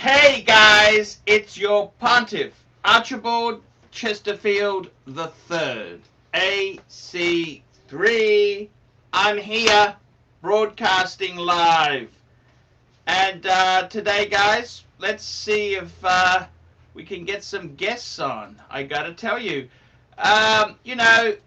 Hey guys, it's your Pontiff, Archibald Chesterfield III, AC3. I'm here, broadcasting live. And today, guys, let's see if we can get some guests on. I gotta tell you, I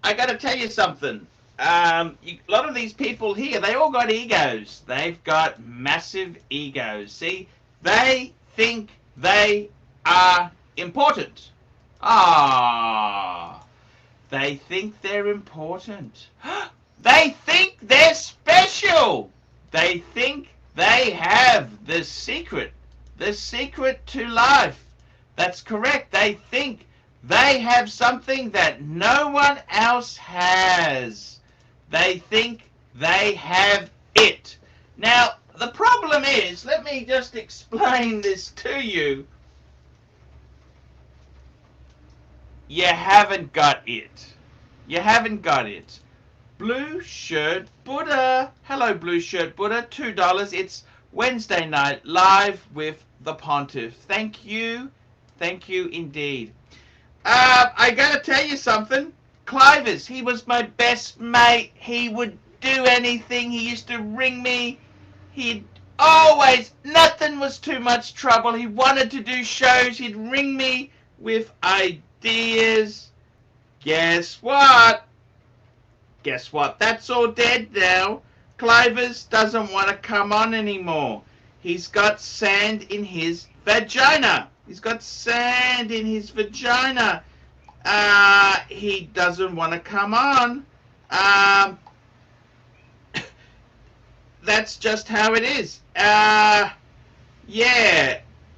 gotta tell you something. A lot of these people here, they all got egos. They've got massive egos. See, they think they are important. They think they're important. They think they're special. They think they have the secret to life. That's correct. They think they have something that no one else has. They think they have it. Now, the problem is, let me just explain this to you. You haven't got it. You haven't got it. Blue Shirt Buddha. Hello, Blue Shirt Buddha. $2. It's Wednesday night, live with the Pontiff. Thank you. Thank you indeed. I gotta tell you something. Clyde, he was my best mate. He would do anything. He used to ring me. He'd always, nothing was too much trouble. He wanted to do shows. He'd ring me with ideas. Guess what? Guess what? That's all dead now. Clyde doesn't want to come on anymore. He's got sand in his vagina. He's got sand in his vagina. He doesn't want to come on. That's just how it is. Yeah,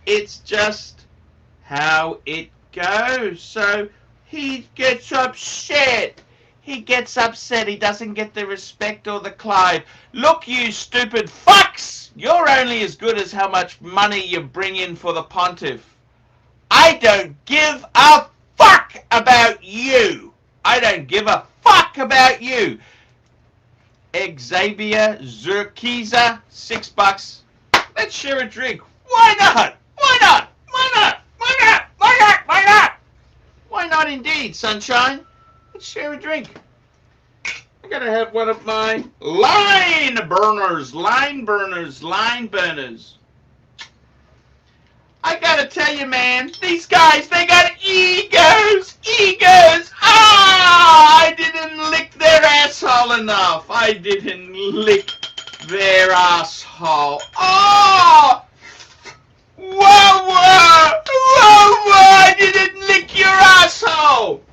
it's just how it goes. So he gets upset. He gets upset. He doesn't get the respect or the Clyde. Look, you stupid fucks! You're only as good as how much money you bring in for the Pontiff. I don't give a fuck about you. I don't give a fuck about you. Xavier Zurkiza, $6. Let's share a drink. Why not? Why not? Why not? Why not? Why not? Why not? Why not indeed, sunshine? Let's share a drink. I gotta have one of my line burners. I gotta tell you, man, these guys, they got egos. I didn't lick their asshole enough. I didn't lick their asshole. Oh! Whoa! I didn't lick your asshole.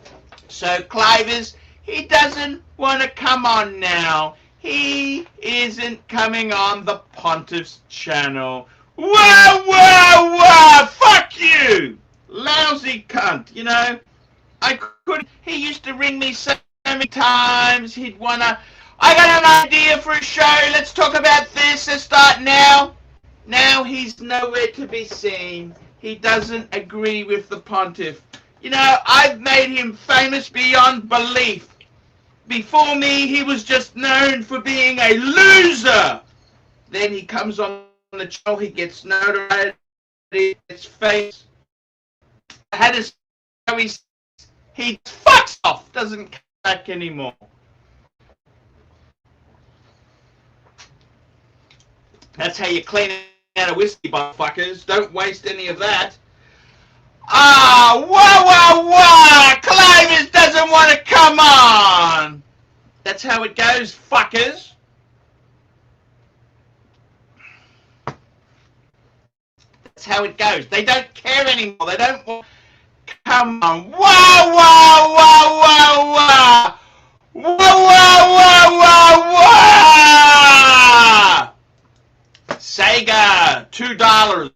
So Clivers, he doesn't want to come on now. He isn't coming on the Pontiff's channel. Whoa! Fuck you! Lousy cunt, you know? I couldn't. He used to ring me so many times. He'd wanna, I got an idea for a show. Let's talk about this. Let's start now. Now he's nowhere to be seen. He doesn't agree with the Pontiff. You know, I've made him famous beyond belief. Before me, he was just known for being a loser. Then he comes on the channel, he gets notoriety, he gets famous. I had his show, he fucks off, doesn't come back anymore. That's how you clean out a whiskey, fuckers. Don't waste any of that. Clivers doesn't want to come on. That's how it goes, fuckers. That's how it goes. They don't care anymore. They don't want. Come on. Sega, $2.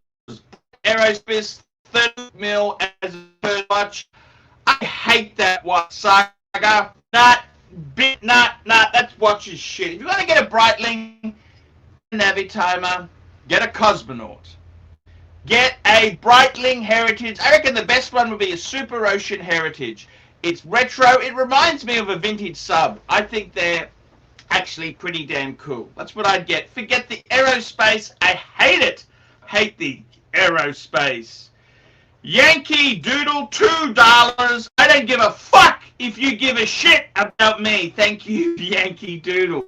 Aerospace, 30 mil as a first watch. I hate that watch, Saga. That watch is shit. If you want to get a Breitling Navitimer, get a Cosmonaut. Get a Breitling Heritage. I reckon the best one would be a Super Ocean Heritage. It's retro. It reminds me of a vintage sub. I think they're actually pretty damn cool. That's what I'd get. Forget the aerospace. I hate it. Hate the Aerospace. Yankee Doodle, $2. I don't give a fuck if you give a shit about me. Thank you, Yankee Doodle.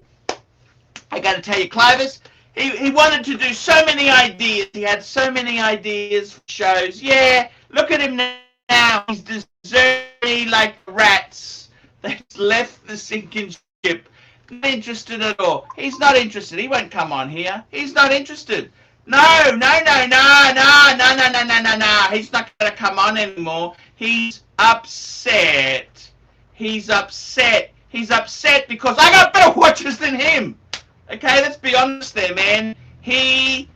I gotta tell you, Clovis, he wanted to do so many ideas. He had so many ideas for shows. Yeah, look at him now. He's deserting like rats. They've left the sinking ship. Not interested at all. He's not interested. He won't come on here. He's not interested. No. He's not going to come on anymore. He's upset. He's upset because I got better watchers than him. Okay, let's be honest there, man. He's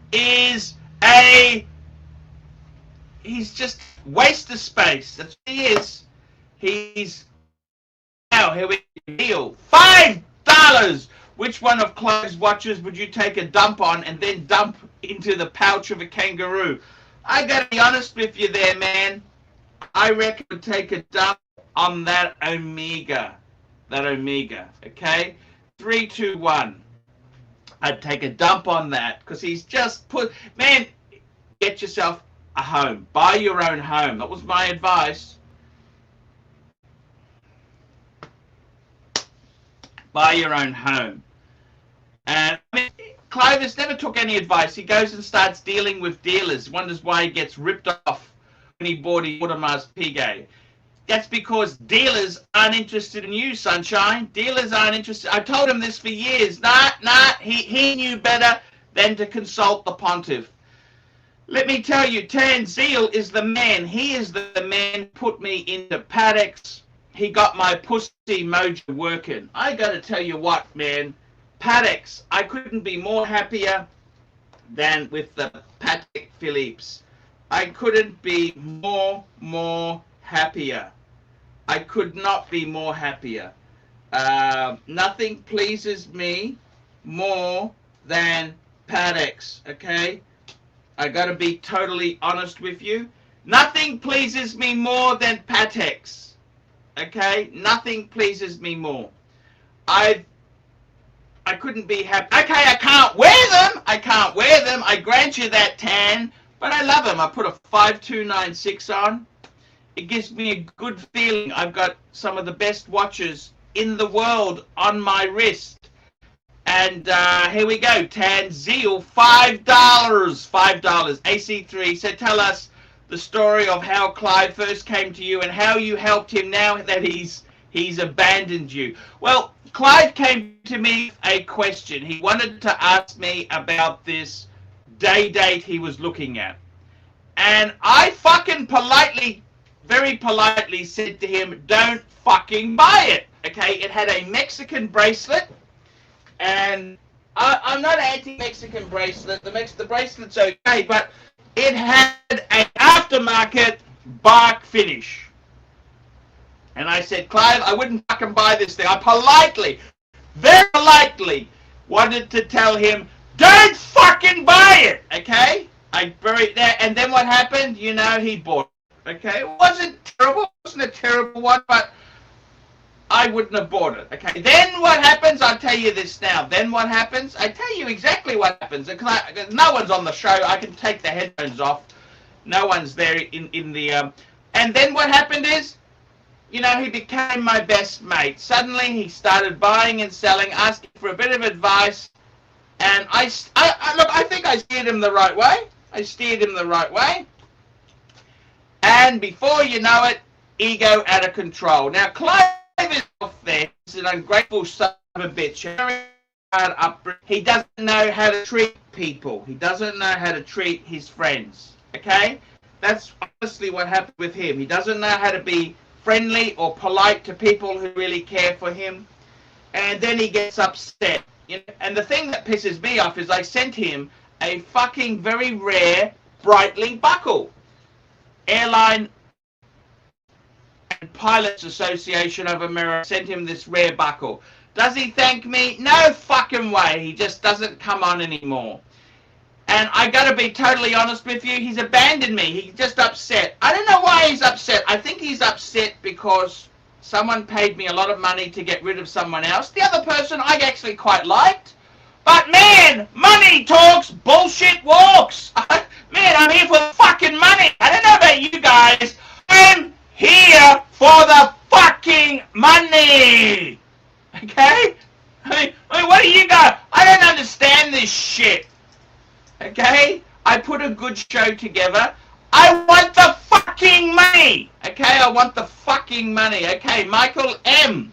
just a waste of space. That's what he is. Now, here we deal. $5. Which one of Clyde's watches would you take a dump on and then dump into the pouch of a kangaroo? I gotta be honest with you there, man. I reckon I would take a dump on that Omega. Okay? 3, 2, 1. I'd take a dump on that because he's just man, get yourself a home. Buy your own home. That was my advice. Buy your own home. And I mean, Clovis never took any advice. He goes and starts dealing with dealers. Wonders why he gets ripped off when he bought his Audemars Piguet. That's because dealers aren't interested in you, sunshine. Dealers aren't interested. I told him this for years. He knew better than to consult the Pontiff. Let me tell you, Tan Zeal is the man. He is the man who put me into Patek's. He got my pussy mojo working. I gotta tell you what, man. Patek's, I couldn't be more happier than with the Patek Philippes. I couldn't be more happier. I could not be more happier. Nothing pleases me more than Patek's, okay? I gotta be totally honest with you. Nothing pleases me more than Patek's, okay? Nothing pleases me more. I couldn't be happy. Okay, I can't wear them. I grant you that, Tan, but I love them. I put a 5296 on. It gives me a good feeling. I've got some of the best watches in the world on my wrist. And here we go. Tan Zeal, $5. AC3. So tell us the story of how Clyde first came to you and how you helped him now that he's abandoned you. Well, Clyde came to me with a question. He wanted to ask me about this date he was looking at. And I fucking very politely said to him, don't fucking buy it. Okay, it had a Mexican bracelet. And I'm not anti-Mexican bracelet. The bracelet's okay, but it had an aftermarket bark finish. And I said, Clive, I wouldn't fucking buy this thing. I very politely wanted to tell him, don't fucking buy it, okay? I buried that, and then what happened? You know, he bought it, okay? It wasn't terrible. It wasn't a terrible one, but I wouldn't have bought it, okay? Then what happens? I'll tell you this now. Then what happens? I tell you exactly what happens. No one's on the show. I can take the headphones off. No one's there in the... And then what happened is, you know, he became my best mate. Suddenly he started buying and selling, asking for a bit of advice. And I think I steered him the right way. And before you know it, ego out of control. Now, Clyde is off there. He's an ungrateful son of a bitch. He doesn't know how to treat people. He doesn't know how to treat his friends. Okay? That's honestly what happened with him. He doesn't know how to be friendly or polite to people who really care for him. And then he gets upset. You know? And the thing that pisses me off is I sent him a fucking very rare Breitling buckle. Airline and Pilots Association of America sent him this rare buckle. Does he thank me? No fucking way. He just doesn't come on anymore. And I gotta be totally honest with you, he's abandoned me. He's just upset. I don't know why he's upset. I think he's upset because someone paid me a lot of money to get rid of someone else. The other person I actually quite liked. But man, money talks, bullshit walks. Man, I'm here for I put a good show together. I want the fucking money. Okay, I want the fucking money. Okay, Michael M.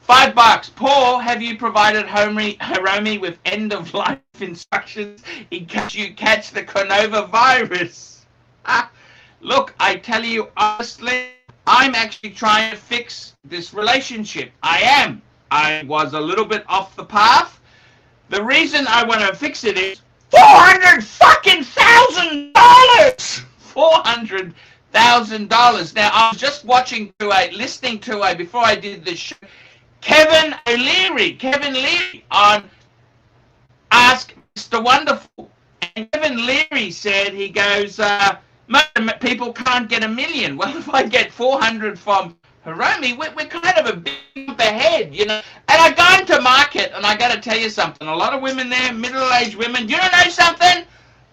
$5. Paul, have you provided Hiromi with end-of-life instructions in case you catch the coronavirus? Look, I tell you honestly, I'm actually trying to fix this relationship. I am. I was a little bit off the path. The reason I want to fix it is $400,000. $400,000. Now, I was just listening to before I did this show, Kevin Leary on Ask Mr. Wonderful. And Kevin Leary said, he goes, most people can't get 1 million. Well, if I get 400 from Hiromi, we're kind of a bit ahead, you know. And I go into market, and I got to tell you something. A lot of women there, middle-aged women, do you know something?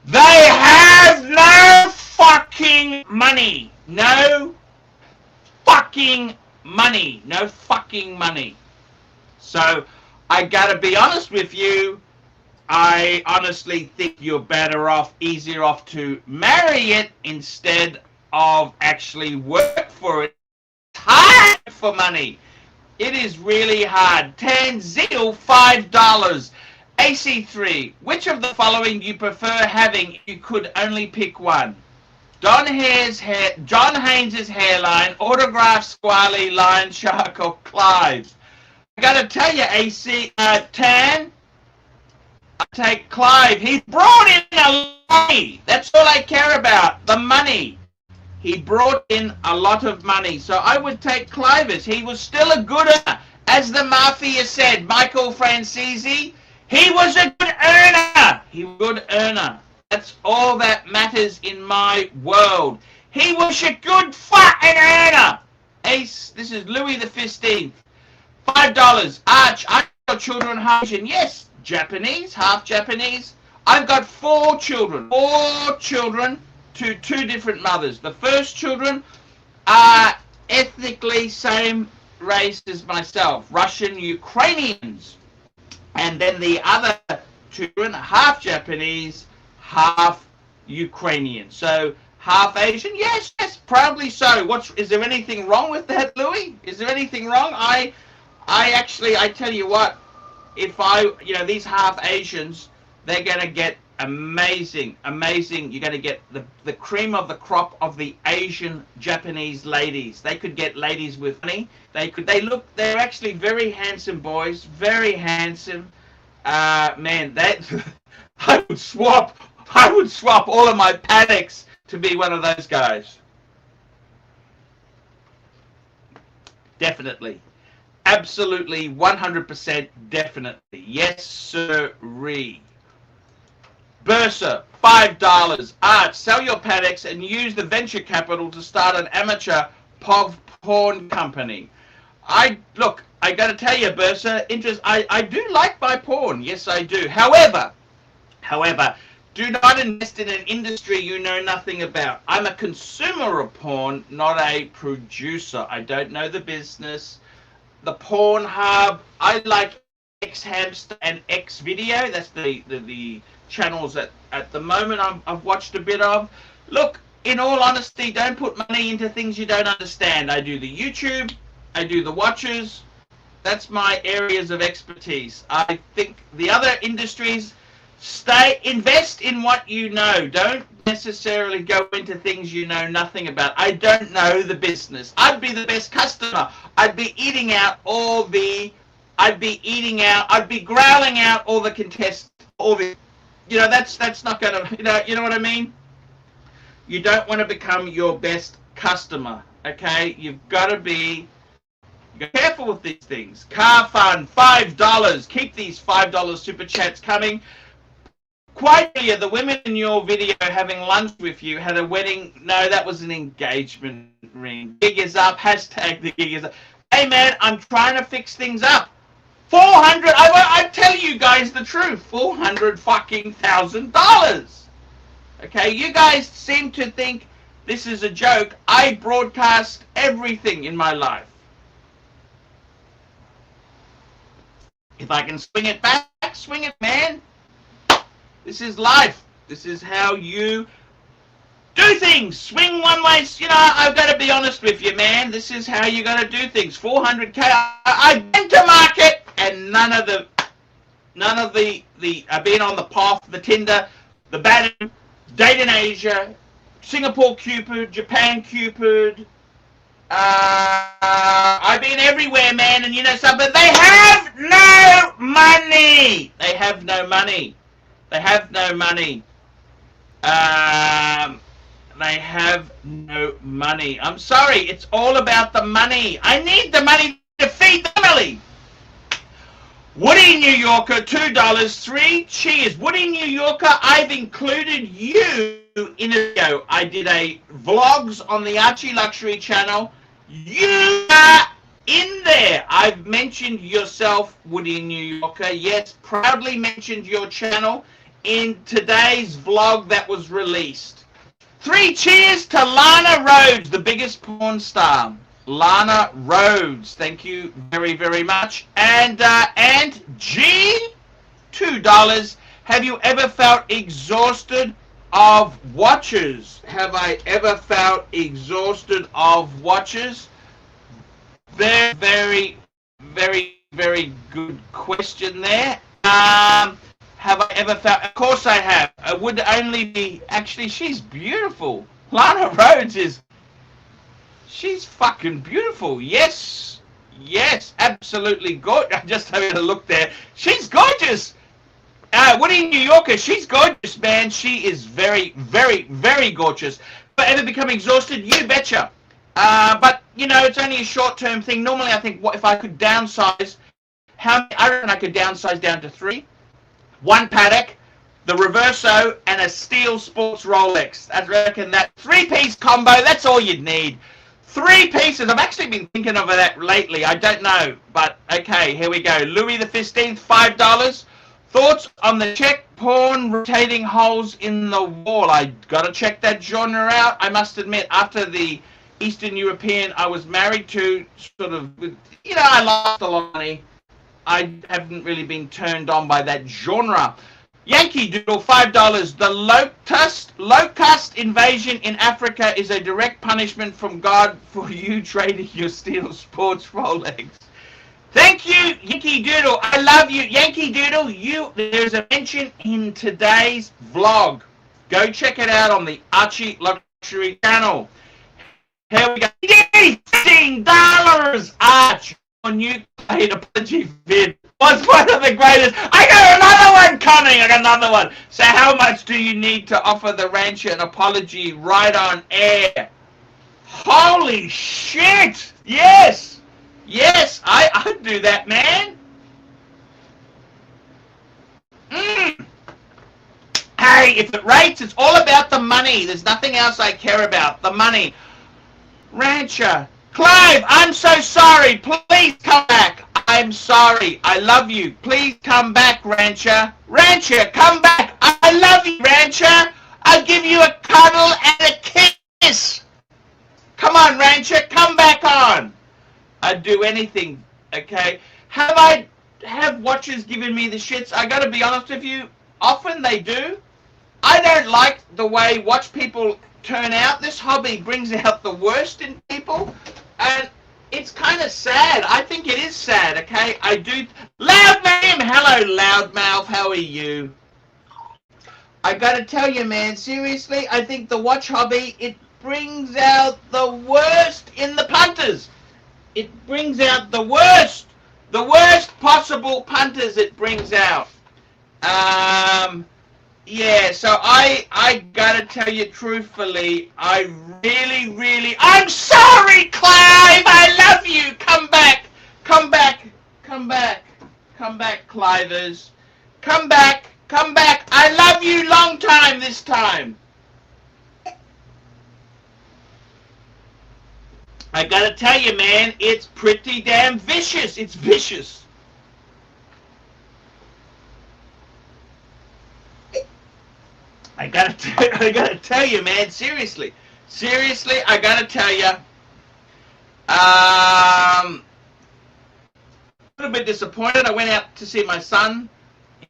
They have no fucking money. No fucking money. No fucking money. So, I got to be honest with you. I honestly think you're easier off to marry it instead of actually work for it. It's hard for money. It is really hard. Tanzil, $5. AC3, which of the following do you prefer having if you could only pick one? John Haynes' hairline, autographed Squally, Lion Shark, or Clyde? I gotta tell you, AC, Tan, I take Clyde. He brought in a money. That's all I care about, the money. He brought in a lot of money. So I would take Clivers. He was still a gooder. As the Mafia said, Michael Francesi, he was a good earner. He was a good earner. That's all that matters in my world. He was a good fucking earner. Ace, this is Louis the 15th. $5. Arch, I got children Asian. Yes, Japanese, half Japanese. I've got 4 children. 4 children to 2 different mothers. The first children are ethnically same race as myself, Russian Ukrainians. And then the other children, half Japanese, half Ukrainian. So half Asian? Yes, proudly so. Is there anything wrong with that, Louis? Is there anything wrong? I tell you what, these half Asians, they're going to get amazing. You're going to get the cream of the crop of the Asian Japanese ladies. They could get ladies with money. They're actually very handsome boys, very handsome. Man, I would swap all of my paddocks to be one of those guys. Definitely. Absolutely, 100% definitely. Yes, sirree. Bursa, $5. Art, sell your paddocks and use the venture capital to start an amateur porn company. I got to tell you, Bursa, I do like my porn. Yes, I do. However, do not invest in an industry you know nothing about. I'm a consumer of porn, not a producer. I don't know the business. The Pornhub, I like X-Hamster and X-Video. That's the channels that at the moment I've watched a bit of. Look, in all honesty, don't put money into things you don't understand. I do the YouTube, I do the watches. That's my areas of expertise. I think the other industries, invest in what you know. Don't necessarily go into things you know nothing about. I don't know the business. I'd be the best customer. I'd be growling out all the contestants, that's not gonna, you know what I mean? You don't want to become your best customer, okay? You've got to be careful with these things. Car Fund, $5. Keep these $5 super chats coming. Quite earlier, the women in your video having lunch with you had a wedding. No, that was an engagement ring. Gig is up. Hashtag the gig is up. Hey, man, I'm trying to fix things up. 400. I tell you guys the truth. $400,000. Okay, you guys seem to think this is a joke. I broadcast everything in my life. If I can swing it back, swing it, man. This is life. This is how you do things. Swing one way. You know, I've got to be honest with you, man. This is how you got to do things. 400K. I went to market, and none of the being on the path, the Tinder, the Badden, Date in Asia, Singapore Cupid, Japan Cupid. I've been everywhere, man, and you know something. But they have no money. They have no money. They have no money. They have no money. I'm sorry. It's all about the money. I need the money to feed the family. Woody New Yorker, $2. 3 cheers. Woody New Yorker, I've included you in a video. I did a vlogs on the Archie Luxury channel. You are in there. I've mentioned yourself, Woody New Yorker. Yes, proudly mentioned your channel in today's vlog that was released. 3 cheers to Lana Rhodes, the biggest porn star. Lana Rhodes, thank you very, very much. And G, $2. Have you ever felt exhausted of watches? Have I ever felt exhausted of watches? Very, very, very, very good question there. Have I ever felt? Of course I have. It would only be, actually, she's beautiful. Lana Rhodes is, she's fucking beautiful. Yes, yes, absolutely gorgeous. I'm just having a look there. She's gorgeous. Woody New Yorker, she's gorgeous, man. She is very, very, very gorgeous. But ever become exhausted? You betcha. But, you know, it's only a short-term thing. Normally, I think, what if I could downsize? I reckon I could downsize down to 3. 1 Patek, the Reverso, and a Steel Sports Rolex. I reckon that 3-piece combo, that's all you'd need. 3 pieces. I've actually been thinking of that lately. I don't know. But, okay, here we go. Louis XV, $5. Thoughts on the Czech porn rotating holes in the wall? I got to check that genre out. I must admit, after the Eastern European I was married to, sort of, you know, I lost a lot of money. I haven't really been turned on by that genre. Yankee Doodle, $5. The locust invasion in Africa is a direct punishment from God for you trading your Steel Sports Rolex. Thank you, Yankee Doodle. I love you, Yankee Doodle. There's a mention in today's vlog. Go check it out on the Archie Luxury channel. Here we go. $15, Arch. New Clyde apology vid was one of the greatest. I got another one coming. I got another one. So how much do you need to offer the rancher an apology right on air? Holy shit! Yes, yes, I'd do that, man. Hey, if it rates, it's all about the money. There's nothing else I care about. The money. Rancher. Clive, I'm so sorry. Please come back. I'm sorry. I love you. Please come back, Rancher. Rancher, come back. I love you, Rancher. I'll give you a cuddle and a kiss. Come on, Rancher. Come back on. I'd do anything, okay? Have watchers given me the shits? I gotta be honest with you. Often they do. I don't like the way watch people turn out. This hobby brings out the worst in people. And it's kind of sad. I think it is sad, okay? I do. Loudmouth! Hello, Loudmouth. How are you? I gotta tell you, man, seriously, I think the watch hobby, it brings out the worst in the punters. It brings out the worst possible punters it brings out. Yeah, so I gotta tell you truthfully, I really, I'm sorry, Clive, I love you, come back, Clivers, come back, I love you long time this time. I gotta tell you, man, it's pretty damn vicious, it's vicious. I gotta tell you, man, seriously, I gotta tell you, a little bit disappointed. I went out to see my son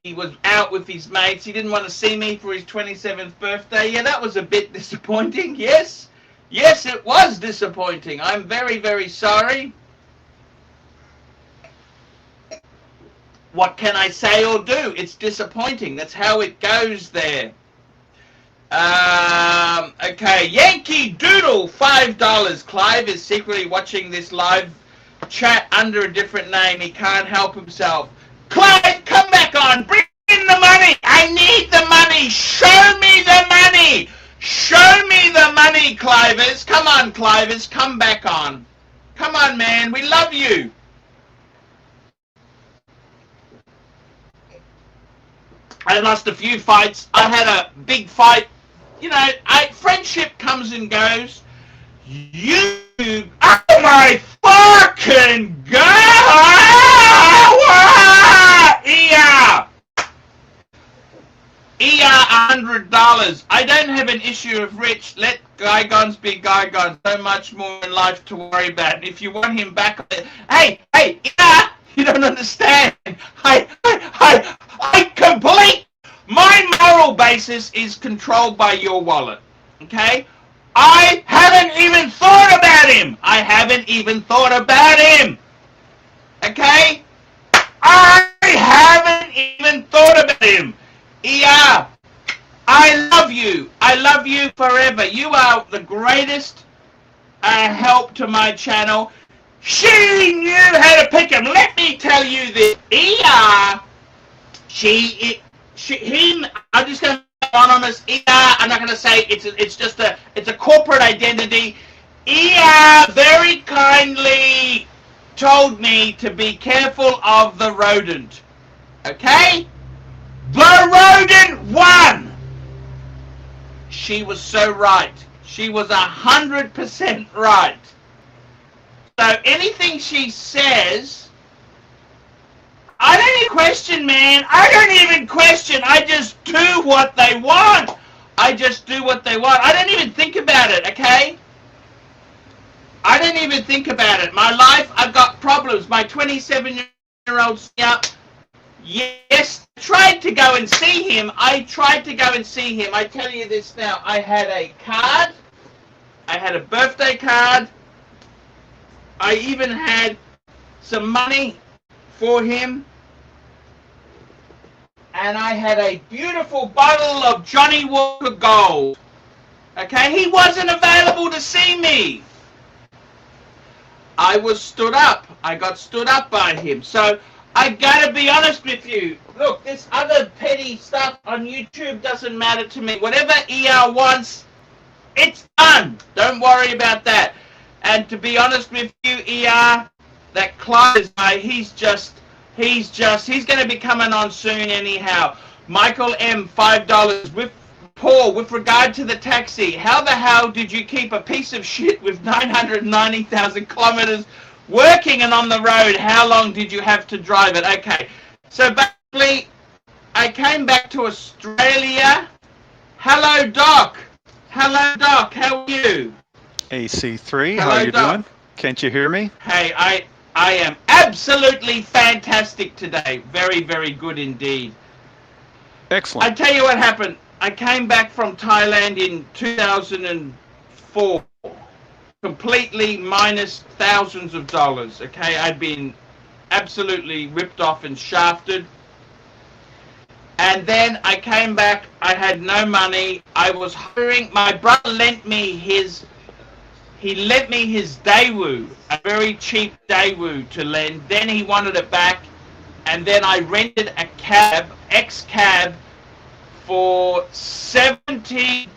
he was out with his mates. He didn't want to see me for his 27th birthday. Yeah, that was a bit disappointing. Yes. Yes, it was disappointing. I'm very, very sorry. What can I say or do? It's disappointing. That's how it goes there. Okay, Yankee Doodle, $5. Clive is secretly watching this live chat under a different name. He can't help himself. Clyde, come back on. Bring in the money. I need the money. Show me the money. Show me the money, Clivers. Come on, Clivers. Come back on. Come on, man. We love you. I lost a few fights. I had a big fight. You know, friendship comes and goes. You, oh my fucking god! ER, $100. I don't have an issue of Rich. Let Gygons be Gygons. So much more in life to worry about. If you want him back, hey, ER, you don't understand. I complete. My moral basis is controlled by your wallet, okay? I haven't even thought about him. I haven't even thought about him, okay? I haven't even thought about him. ER, I love you. I love you forever. You are the greatest help to my channel. She knew how to pick him. Let me tell you this. ER, I'm just going to be anonymous. I'm not going to say it's a corporate identity. Very kindly told me to be careful of the rodent. Okay? The rodent won. She was so right. She was 100% right. So anything she says, I don't even question, man. I don't even question. I just do what they want. I just do what they want. I don't even think about it, okay? I don't even think about it. My life, I've got problems. My 27-year-old up. Yes, I tried to go and see him. I tell you this now. I had a card. I had a birthday card. I even had some money for him, and I had a beautiful bottle of Johnny Walker Gold. Okay, he wasn't available to see me. I was stood up. I got stood up by him. So I gotta be honest with you. Look, this other petty stuff on YouTube doesn't matter to me. Whatever ER wants, it's done. Don't worry about that. And to be honest with you, ER, that Clyde guy, he's going to be coming on soon anyhow. Michael M, $5. With Paul, with regard to the taxi, how the hell did you keep a piece of shit with 990,000 kilometers working and on the road? How long did you have to drive it? Okay, so basically, I came back to Australia. Hello, Doc. Hello, Doc. How are you? AC3, Hello, how you Doc. doing? Can't you hear me? Hey, I am absolutely fantastic today. Very, very good indeed. Excellent. I tell you what happened. I came back from Thailand in 2004, completely minus thousands of dollars. Okay, I'd been absolutely ripped off and shafted. And then I came back. I had no money. I was hiring. My brother lent me his Daewoo, a very cheap Daewoo to lend. Then he wanted it back, and then I rented a cab, ex-cab, for $70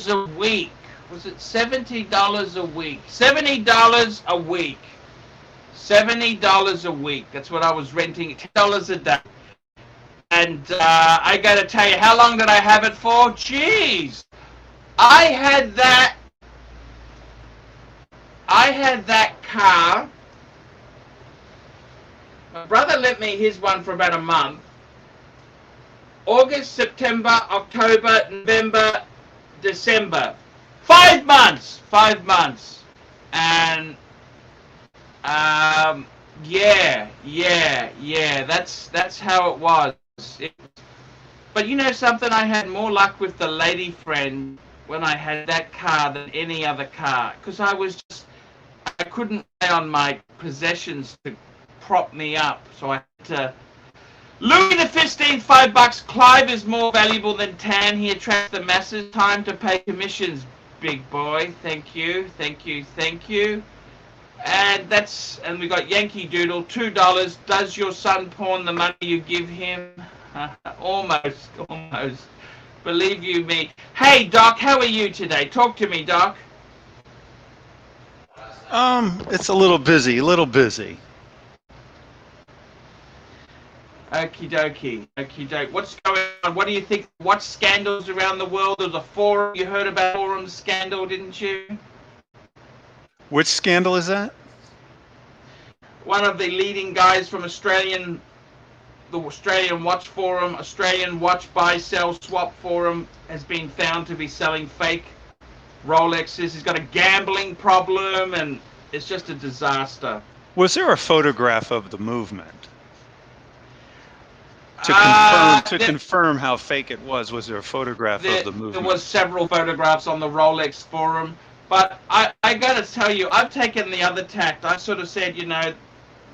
a week. Was it $70 a week? $70 a week. $70 a week. That's what I was renting. $10 a day. And I got to tell you, how long did I have it for? Jeez, I had that car. My brother lent me his one for about a month. August, September, October, November, December. 5 months. 5 months. And yeah. That's how it was. But you know something? I had more luck with the lady friend when I had that car than any other car, because I couldn't rely on my possessions to prop me up, so I had to. Louis the 15th, $5. Clive is more valuable than Tan. He attracts the masses. Time to pay commissions, big boy. Thank you, thank you, thank you. And we got Yankee Doodle, $2. Does your son pawn the money you give him? Almost. Believe you me. Hey, Doc, how are you today? Talk to me, Doc. It's a little busy, Okie dokie. Okie doke. What's going on? What do you think? What scandals around the world? There's a forum. You heard about forum scandal, didn't you? Which scandal is that? One of the leading guys from the Australian Watch Forum, Australian Watch Buy Sell Swap Forum, has been found to be selling fake Rolexes. He's got a gambling problem, and it's just a disaster. Was there a photograph of the movement? To confirm how fake it was there a photograph of the movement? There was several photographs on the Rolex forum, but I got to tell you, I've taken the other tact. I sort of said,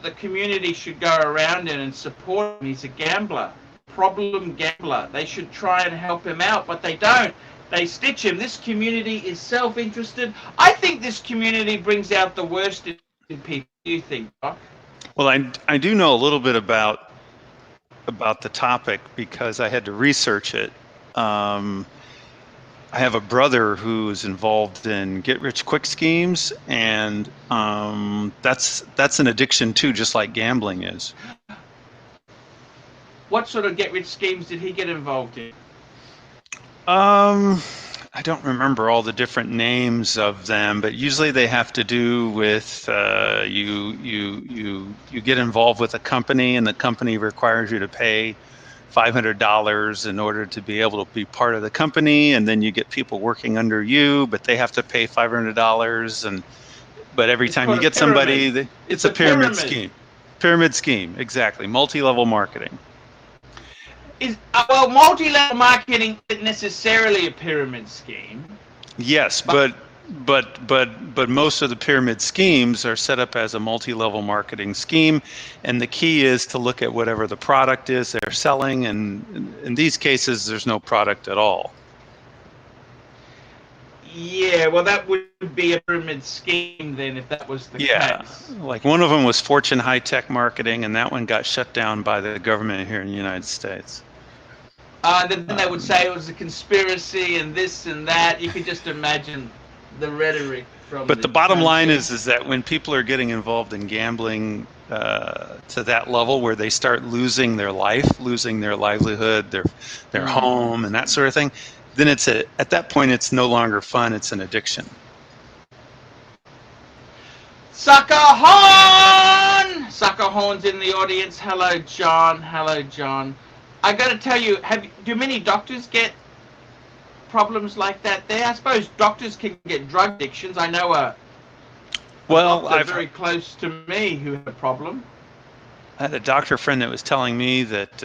the community should go around him and support him. He's a gambler, problem gambler. They should try and help him out, but they don't. They stitch him. This community is self-interested. I think this community brings out the worst in people. What do you think, Doc? Well, I do know a little bit about the topic because I had to research it. I have a brother who's involved in get-rich-quick schemes, and that's an addiction too, just like gambling is. What sort of get-rich schemes did he get involved in? I don't remember all the different names of them, but usually they have to do with you get involved with a company, and the company requires you to pay $500 in order to be able to be part of the company, and then you get people working under you, but they have to pay $500. But every time you get somebody, it's a pyramid scheme. Pyramid scheme, exactly. Multi-level marketing. Well, multi-level marketing isn't necessarily a pyramid scheme. Yes, but most of the pyramid schemes are set up as a multi-level marketing scheme, and the key is to look at whatever the product is they're selling, and in these cases there's no product at all. Yeah, well, that would be a pyramid scheme then, if that was the case. Like one of them was Fortune High Tech Marketing, and that one got shut down by the government here in the United States. Then they would say it was a conspiracy and this and that. You could just imagine the rhetoric from. But the bottom line is that when people are getting involved in gambling to that level where they start losing their life, losing their livelihood, their home, and that sort of thing, then at that point it's no longer fun. It's an addiction. Sucker Horn! Sucker Horn's in the audience. Hello, John. Hello, John. I got to tell you, do many doctors get problems like that there? I suppose doctors can get drug addictions. I know a doctor very close to me who had a problem. I had a doctor friend that was telling me that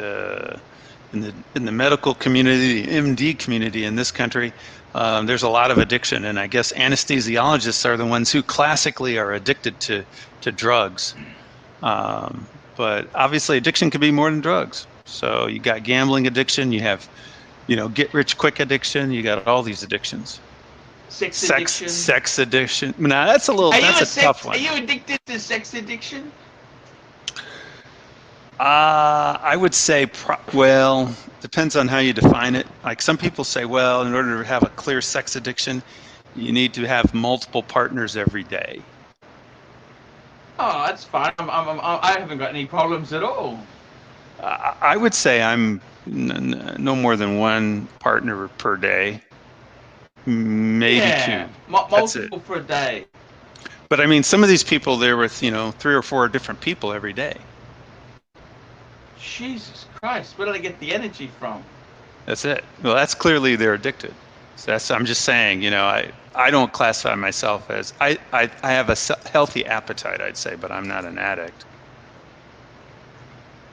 in the medical community, the MD community in this country, there's a lot of addiction, and I guess anesthesiologists are the ones who classically are addicted to drugs. But obviously addiction can be more than drugs. So you got gambling addiction, you have, get-rich-quick addiction, you got all these addictions. Sex addiction. Sex addiction. Now that's a tough one. Are you addicted to sex addiction? I would say, depends on how you define it. Like some people say, well, in order to have a clear sex addiction, you need to have multiple partners every day. Oh, that's fine. I haven't got any problems at all. I would say I'm no more than one partner per day, maybe two. Multiple per day. But I mean, some of these people, they're with 3 or 4 different people every day. Jesus Christ, where do they get the energy from? That's it. Well, that's clearly they're addicted. So I'm just saying, I don't classify myself as, I have a healthy appetite, I'd say, but I'm not an addict.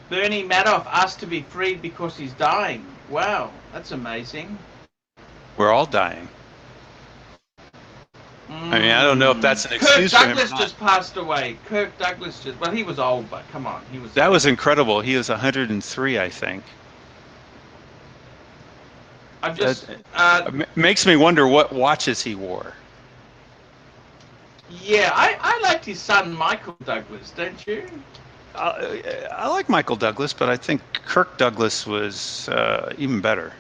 Bernie Madoff asked to be freed because he's dying. Wow, that's amazing. We're all dying. I mean, I don't know if that's an excuse Kirk for him. Douglas just passed away. Kirk Douglas just, well, he was old, but come on, he was. That was incredible. He was 103, I think. I just makes me wonder what watches he wore. Yeah, I liked his son Michael Douglas, don't you? I like Michael Douglas, but I think Kirk Douglas was even better.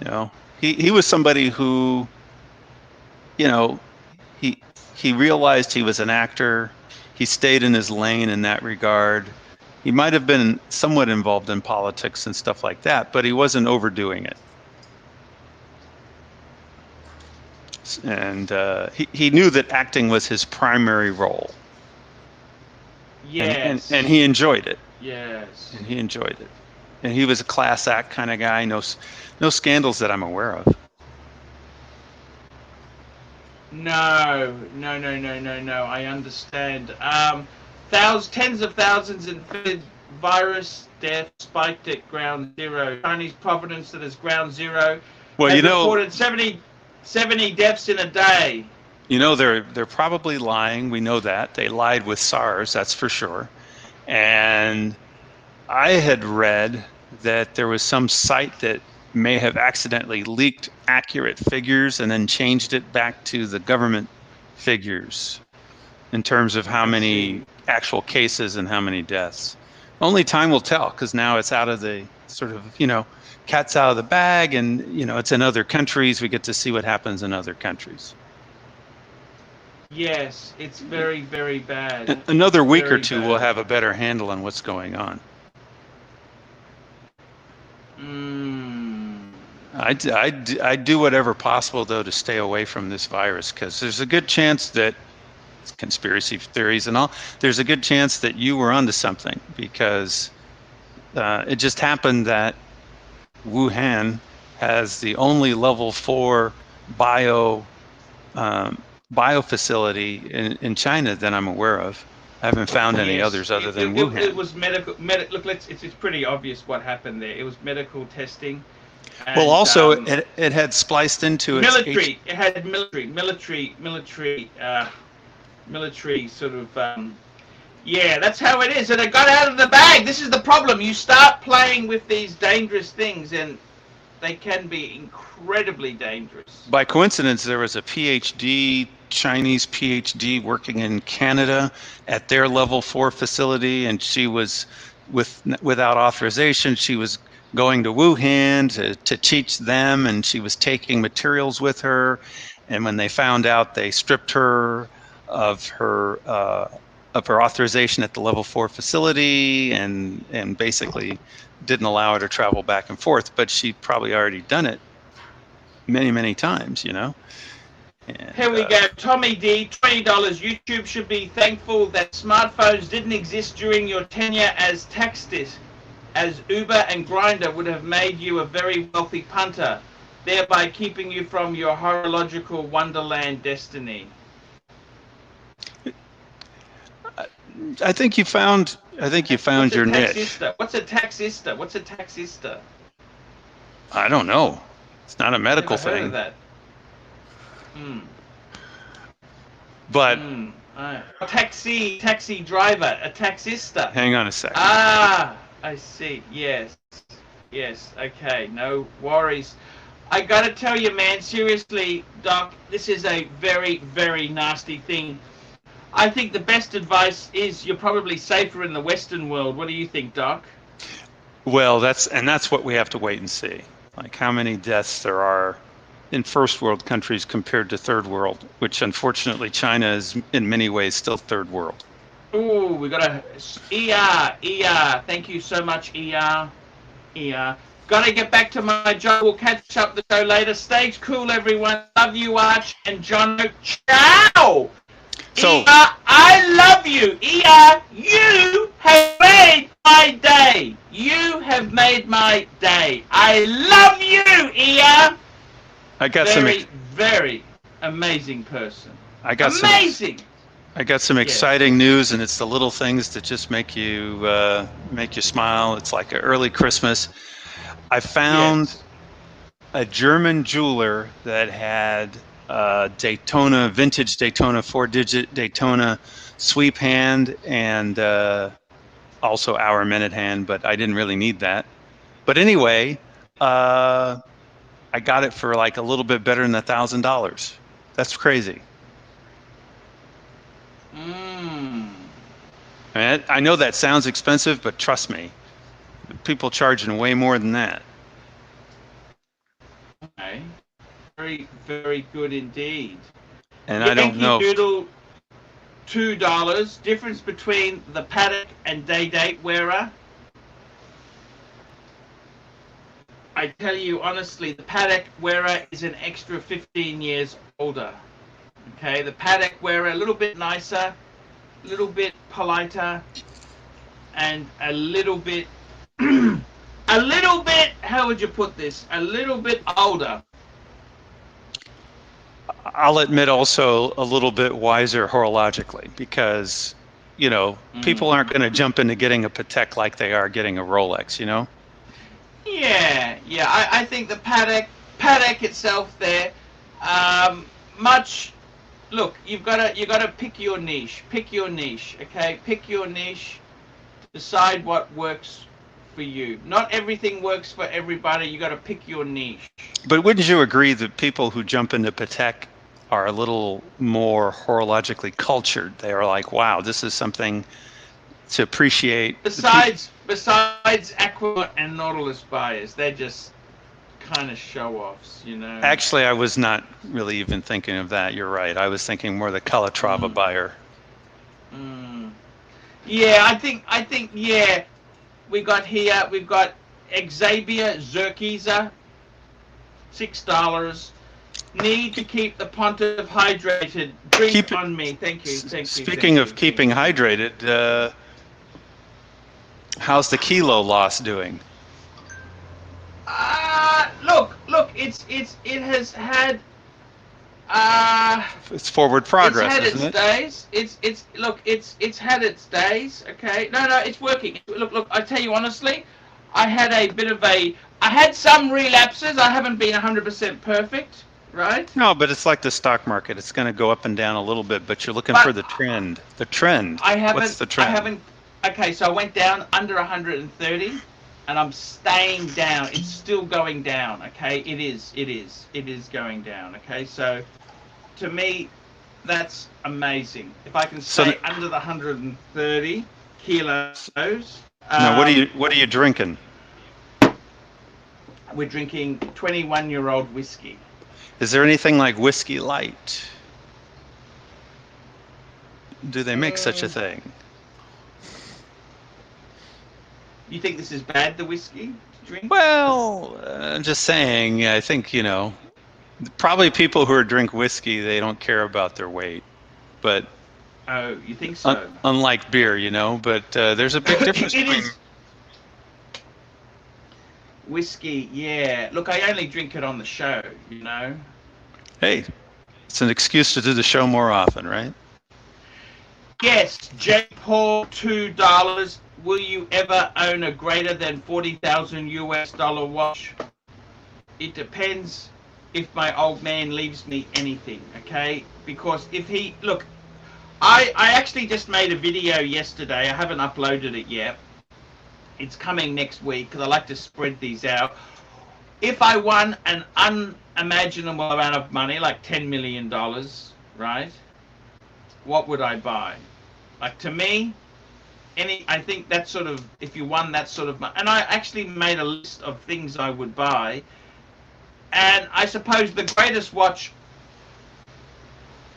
You know, he was somebody who, you know, he realized he was an actor. He stayed in his lane in that regard. He might have been somewhat involved in politics and stuff like that, but he wasn't overdoing it. And he knew that acting was his primary role. Yes. And he enjoyed it. Yes. And he enjoyed it. And he was a class act kind of guy. No scandals that I'm aware of. No. I understand. Tens of thousands infected, virus death spiked at ground zero. Chinese Providence that is ground zero. Well, you know, reported 70 deaths in a day. You know, they're probably lying. We know that. They lied with SARS, that's for sure. And I had read that there was some site that may have accidentally leaked accurate figures and then changed it back to the government figures in terms of how many actual cases and how many deaths. Only time will tell, because now it's out of the sort of, you know, cat's out of the bag, and, you know, it's in other countries. We get to see what happens in other countries. Yes, it's very, very bad. Another week or two, we'll have a better handle on what's going on. I do whatever possible, though, to stay away from this virus, because there's a good chance that, conspiracy theories and all, there's a good chance that you were onto something, because it just happened that Wuhan has the only level 4 bio facility in China that I'm aware of. I haven't found any others other than Wuhan. It was medical. Look, it's pretty obvious what happened there. It was medical testing. And, well, also it had spliced into military. It had military sort of. Yeah, that's how it is. And it got out of the bag. This is the problem. You start playing with these dangerous things, and they can be incredibly dangerous. By coincidence, there was a Chinese PhD working in Canada at their level 4 facility, and she was without authorization. She was going to Wuhan to teach them, and she was taking materials with her. And when they found out, they stripped her of her authorization at the level 4 facility, and basically didn't allow her to travel back and forth. But she'd probably already done it many times, you know. And, here we go. Tommy D, $20. YouTube should be thankful that smartphones didn't exist during your tenure as taxist, as Uber and Grindr would have made you a very wealthy punter, thereby keeping you from your horological wonderland destiny. I think you found your niche. What's a taxista? What's a taxista? I don't know. It's not a medical Never heard thing. of that. But a taxi driver, a taxista. Hang on a second. Ah, I see. Yes. Okay, no worries. I gotta tell you, man, seriously, Doc, this is a very, very nasty thing. I think the best advice is you're probably safer in the Western world. What do you think, Doc? Well, that's what we have to wait and see. Like how many deaths there are in first world countries compared to third world, which unfortunately China is in many ways still third world. Ooh, we got a ER. Thank you so much, ER. Gotta get back to my job. We'll catch up the show later. Stay cool, everyone. Love you, Arch and John. Ciao. So, ER, I love you. ER, you have made my day. You have made my day. I love you, ER. I got very amazing person. I got amazing. I got some Yes. exciting news, and it's the little things that just make you smile. It's like an early Christmas. I found Yes. a German jeweler that had Daytona, vintage Daytona, 4-digit Daytona sweep hand, and also hour minute hand, but I didn't really need that. But anyway, I got it for like a little bit better than $1,000. That's crazy. Mm. I know that sounds expensive, but trust me, people charging way more than that. Okay. Very, very good indeed. And I don't Yankee know. Doodle, $2. Difference between the Paddock and Day Date wearer. I tell you honestly, the Paddock wearer is an extra 15 years older. Okay, the Paddock wearer a little bit nicer, a little bit politer, and a little bit, a little bit. How would you put this? A little bit older. I'll admit also a little bit wiser horologically because, people aren't going to jump into getting a Patek like they are getting a Rolex, Yeah, yeah. I think the Paddock itself there, much. Look, you gotta pick your niche. Pick your niche, okay? Pick your niche. Decide what works for you. Not everything works for everybody. You gotta pick your niche. But wouldn't you agree that people who jump into Patek are a little more horologically cultured? They are like, wow, this is something to appreciate. Besides Aqua and Nautilus buyers, they're just kind of show-offs, Actually, I was not really even thinking of that. You're right. I was thinking more the Calatrava buyer. Mm. Yeah, I think, yeah. We've got Xavier Zerkiza, $6. Need to keep the Pontiff hydrated. Drink on me. Thank you. Speaking of keeping hydrated, how's the kilo loss doing? Look, it has had it's forward progress, it's had isn't its days. It's had its days. Okay, no, it's working. Look. I tell you honestly, I had some relapses. I haven't been 100% perfect, right? No, but it's like the stock market. It's going to go up and down a little bit, but you're looking for the trend. The trend. What's the trend? I haven't. Okay, so I went down under 130, and I'm staying down. It's still going down. Okay, it is going down. Okay, so to me, that's amazing. If I can stay under the 130 kilos. Now, what are you drinking? We're drinking 21-year-old whiskey. Is there anything like whiskey light? Do they make such a thing? You think this is bad, the whiskey to drink? Well, I'm just saying, I think, probably people who drink whiskey, they don't care about their weight. But oh, you think so? Unlike beer, but there's a big difference between whiskey. Yeah. Look, I only drink it on the show, Hey, it's an excuse to do the show more often, right? Yes, J. Paul, $2. Will you ever own a greater than 40,000 US dollar watch? It depends if my old man leaves me anything, okay? Because if he... Look, I actually just made a video yesterday. I haven't uploaded it yet. It's coming next week because I like to spread these out. If I won an unimaginable amount of money, like $10 million, right? What would I buy? Like, to me, I think that sort of, if you won that sort of money, and I actually made a list of things I would buy, and I suppose the greatest watch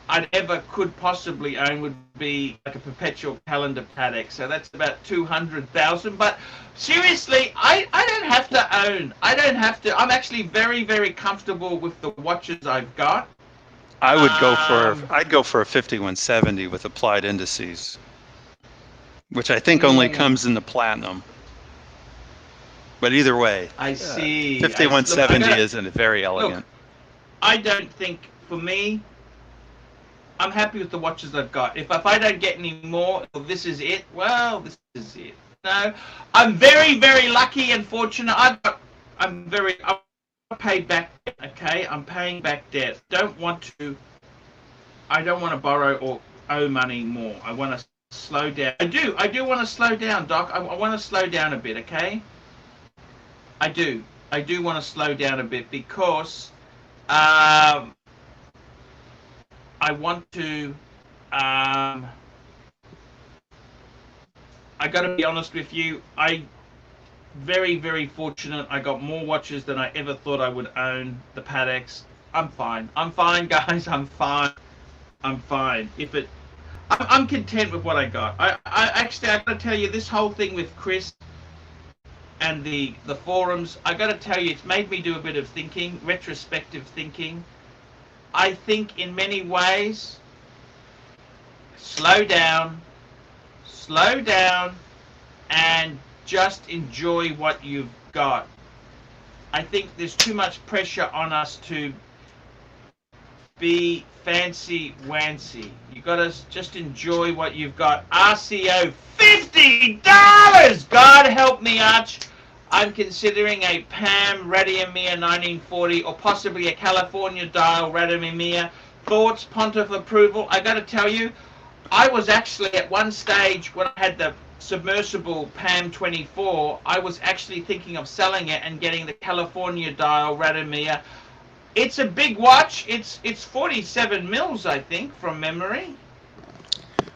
I'd ever could possibly own would be like a perpetual calendar Patek, so that's about 200,000. But seriously, I don't have to own. I don't have to. I'm actually very, very comfortable with the watches I've got. I'd go for a 5170 with applied indices, which I think only comes in the platinum. But either way, I see. 5170 isn't very elegant. Look, I don't think, for me, I'm happy with the watches I've got. If I don't get any more, well, this is it. Well, this is it. No, I'm very, very lucky and fortunate. I'm paid back. Okay, I'm paying back debt. I don't want to borrow or owe money more. I want to slow down. I do want to slow down, Doc. I want to slow down a bit. Okay, I do want to slow down a bit because I want to. I got to be honest with you. Very, very fortunate. I got more watches than I ever thought I would own. The Pateks. I'm fine. I'm fine, guys. I'm fine. I'm fine. I'm content with what I got. I actually, I got to tell you, this whole thing with Chris and the forums, I got to tell you, it's made me do a bit of thinking, retrospective thinking. I think in many ways, slow down, and just enjoy what you've got. I think there's too much pressure on us to be fancy-wancy. You gotta just enjoy what you've got. RCO, $50! God help me, Arch. I'm considering a PAM Radiomeer 1940 or possibly a California dial Radiomeer. Thoughts, Pontiff approval? I gotta tell you, I was actually at one stage when I had the submersible PAM 24, I was actually thinking of selling it and getting the California dial Radiomeer. It's a big watch. It's 47 mils, I think, from memory.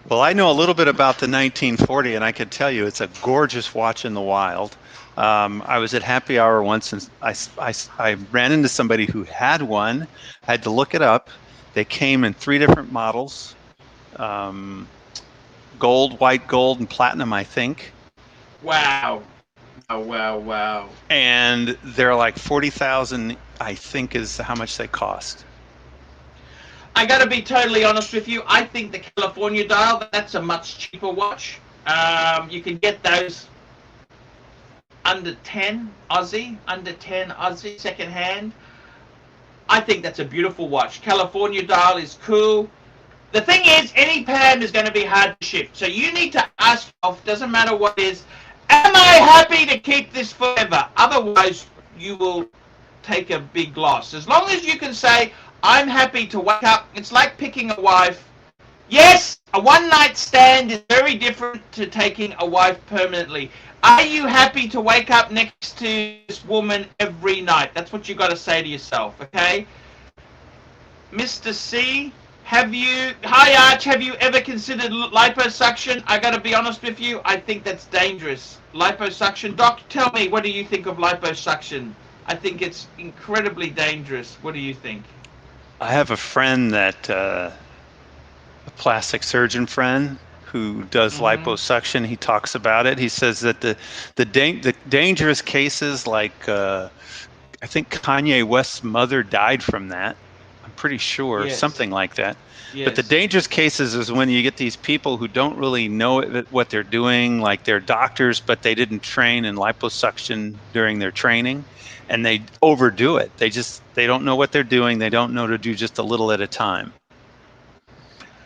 Well, I know a little bit about the 1940, and I can tell you it's a gorgeous watch in the wild. I was at happy hour once, and I ran into somebody who had one. I had to look it up. They came in 3 different models. Gold, white gold, and platinum, I think. Wow. Oh, wow. And they're like 40,000, I think, is how much they cost. I got to be totally honest with you. I think the California dial, that's a much cheaper watch. You can get those under 10 Aussie, second hand. I think that's a beautiful watch. California dial is cool. The thing is, any PAM is going to be hard to ship. So you need to ask yourself, doesn't matter what it is, am I happy to keep this forever? Otherwise, you will take a big loss. As long as you can say, I'm happy to wake up. It's like picking a wife. Yes, a one-night stand is very different to taking a wife permanently. Are you happy to wake up next to this woman every night? That's what you got to say to yourself, okay? Mr. C, hi Arch, have you ever considered liposuction? I got to be honest with you, I think that's dangerous. Liposuction, Doc, tell me, what do you think of liposuction? I think it's incredibly dangerous. What do you think? I have a friend that, a plastic surgeon friend who does liposuction. He talks about it. He says that the dangerous cases, like I think Kanye West's mother died from that. I'm pretty sure, yes. Something like that. Yes. But the dangerous cases is when you get these people who don't really know what they're doing, like they're doctors, but they didn't train in liposuction during their training, and they overdo it. They don't know what they're doing. They don't know to do just a little at a time.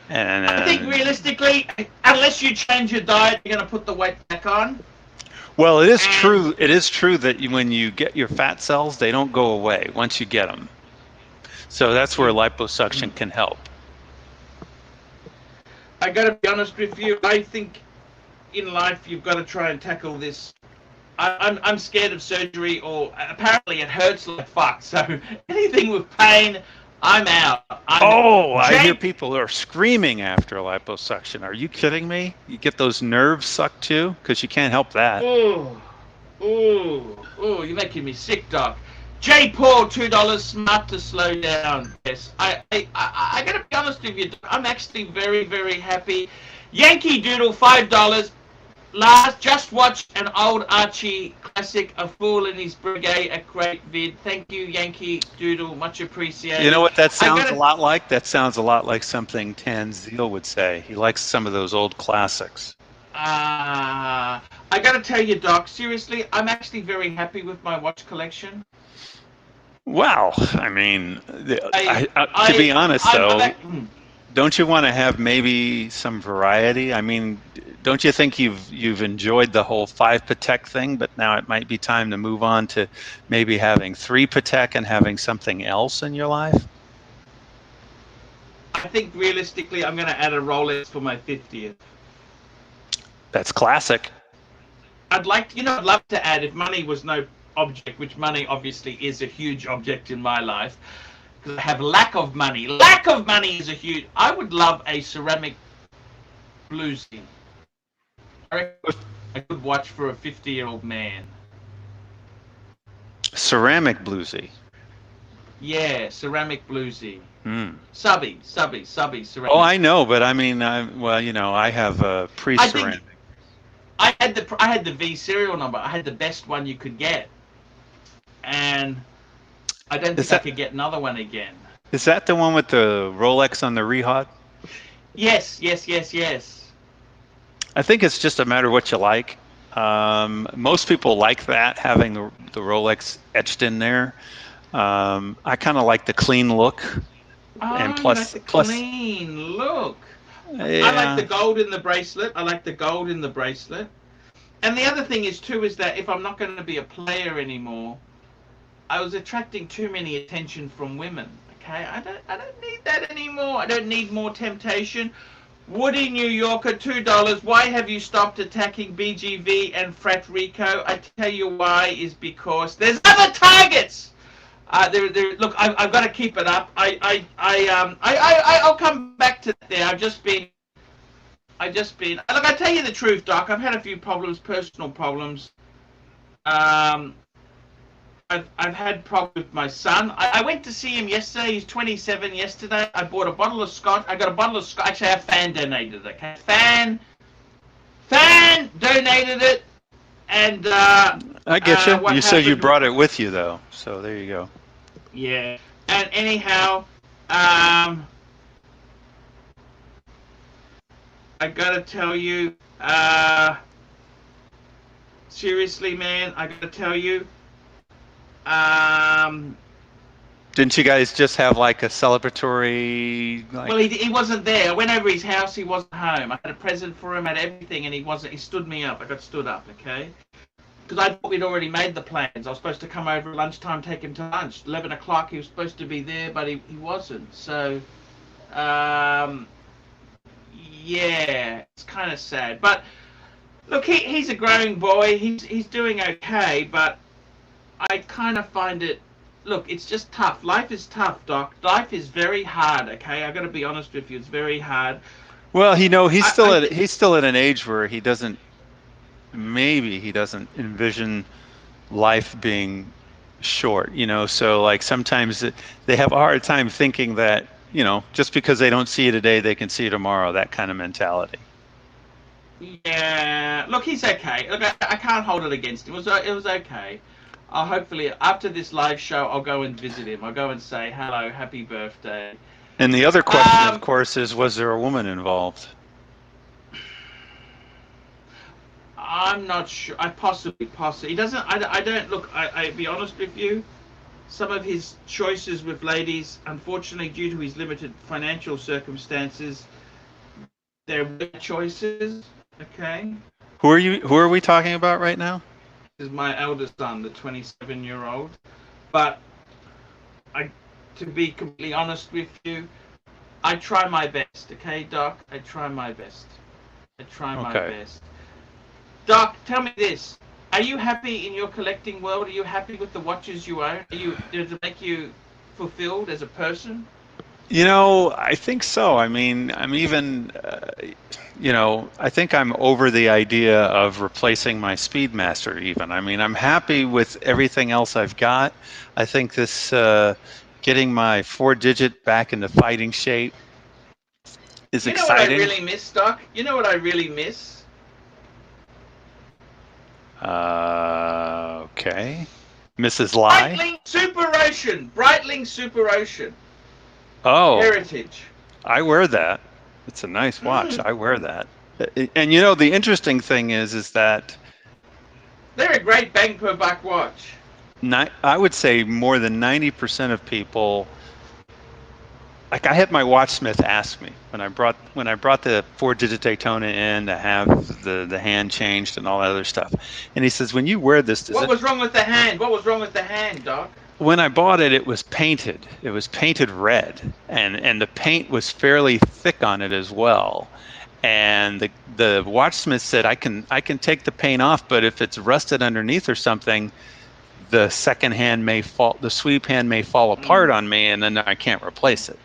And I think realistically, unless you change your diet, you're going to put the weight back on. Well, it is true. It is true that when you get your fat cells, they don't go away once you get them. So that's where liposuction can help. I got to be honest with you. I think in life you've got to try and tackle this. I'm scared of surgery, or apparently it hurts like fuck. So anything with pain, I'm out. I hear people are screaming after liposuction. Are you kidding me? You get those nerves sucked too? Because you can't help that. Ooh, you're making me sick, Doc. J. Paul, $2, smart to slow down. Yes, I gotta be honest with you, I'm actually very, very happy. Yankee Doodle, $5. Just watched an old Archie classic, A Fool and His Brigade, a great vid. Thank you, Yankee Doodle, much appreciated. You know what that sounds a lot like? That sounds a lot like something Tanzil would say. He likes some of those old classics. I gotta tell you, Doc, seriously, I'm actually very happy with my watch collection. Well, I mean, to be honest, though, don't you want to have maybe some variety? I mean, don't you think you've enjoyed the whole 5 Patek thing, but now it might be time to move on to maybe having 3 Patek and having something else in your life? I think realistically, I'm going to add a Rolex for my 50th. That's classic. I'd like to, I'd love to add, if money was no object, which money obviously is a huge object in my life, because I have lack of money. Lack of money is a huge. I would love a ceramic bluesy. I reckon a good watch for a 50-year-old man. Ceramic bluesy. Yeah, ceramic bluesy. Hmm. Subby, ceramic. Oh, I know, but I mean, I have a pre-ceramic. I had the V serial number. I had the best one you could get, and I don't think I could get another one again. Is that the one with the Rolex on the Rehot? Yes. I think it's just a matter of what you like. Most people like that, having the Rolex etched in there. I kind of like the clean look. Oh, and plus, clean look. Yeah. I like the gold in the bracelet. And the other thing is that if I'm not going to be a player anymore, I was attracting too many attention from women. Okay, I don't need that anymore. I don't need more temptation. Woody New Yorker, $2. Why have you stopped attacking BGV and Frat Rico? I tell you why is because there's other targets. Look, I've got to keep it up. I'll come back to that. I've just been. Look, I tell you the truth, Doc. I've had a few problems, personal problems. I've had problems with my son. I went to see him yesterday. He's 27 yesterday. I bought a bottle of scotch. I got a bottle of scotch. Actually, our fan donated it. Okay, fan donated it, and I get you. You said you brought it with you, though. So there you go. Yeah. And anyhow, I gotta tell you, seriously, man, I gotta tell you, didn't you guys just have like a celebratory? Well, he wasn't there. I went over his house. He wasn't home. I had a present for him, had everything, and he wasn't. He stood me up. I got stood up, okay? Because I thought we'd already made the plans. I was supposed to come over at lunchtime, take him to lunch. 11 o'clock, he was supposed to be there, but he wasn't. So, yeah, it's kind of sad. But look, he's a growing boy. He's doing okay, but I kind of find it. Look, it's just tough. Life is tough, Doc. Life is very hard. Okay, I got to be honest with you. It's very hard. Well, he's still at an age where he doesn't. Maybe he doesn't envision life being short. So like sometimes they have a hard time thinking that just because they don't see you today, they can see you tomorrow. That kind of mentality. Yeah. Look, he's okay. Look, I can't hold it against him. It was okay. I'll hopefully after this live show, I'll go and visit him. I'll go and say hello, happy birthday. And the other question, of course, is was there a woman involved? I'm not sure. I possibly. He doesn't. I don't look. I be honest with you. Some of his choices with ladies, unfortunately, due to his limited financial circumstances, they're weird choices. Okay. Who are we talking about right now? This is my eldest son, the 27-year-old. But to be completely honest with you, I try my best. Okay, Doc. I try my best. My best. Doc, tell me this. Are you happy in your collecting world? Are you happy with the watches you own? Does it make you fulfilled as a person? I think so. I mean, I'm even, I think I'm over the idea of replacing my Speedmaster even. I mean, I'm happy with everything else I've got. I think this, getting my 4-digit back into fighting shape is exciting. You know what I really miss, Doc? You know what I really miss? Okay. Mrs. Lai? Breitling Super Ocean. Oh. Heritage. I wear that. It's a nice watch. I wear that. And the interesting thing is that they're a great bang per buck watch. I would say more than 90% of people, like I had my watchsmith ask me when I brought the 4-digit Daytona in to have the hand changed and all that other stuff, and he says, when you wear this, What was wrong with the hand? What was wrong with the hand, Doc? When I bought it, it was painted. It was painted red, and the paint was fairly thick on it as well. And the watchsmith said, I can take the paint off, but if it's rusted underneath or something, the second hand may fall, the sweep hand may fall apart on me, and then I can't replace it.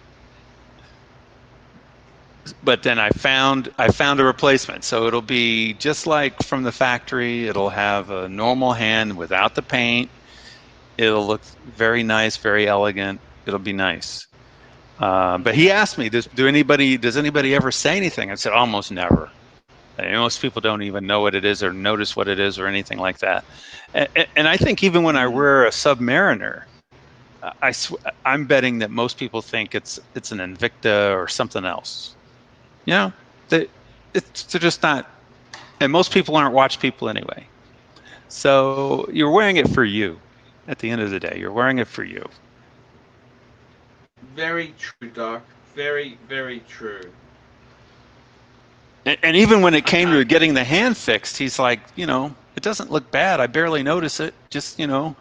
But then I found a replacement, so it'll be just like from the factory. It'll have a normal hand without the paint. It'll look very nice, very elegant. It'll be nice. But he asked me, does anybody ever say anything? I said, almost never. Most people don't even know what it is or notice what it is or anything like that. And I think even when I wear a Submariner, I'm betting that most people think it's an Invicta or something else. You know, they're just not, and most people aren't watch people anyway. So you're wearing it for you. At the end of the day, you're wearing it for you. Very true, Doc. Very, very true. And even when it came to getting the hand fixed, he's like, it doesn't look bad. I barely notice it. Just, I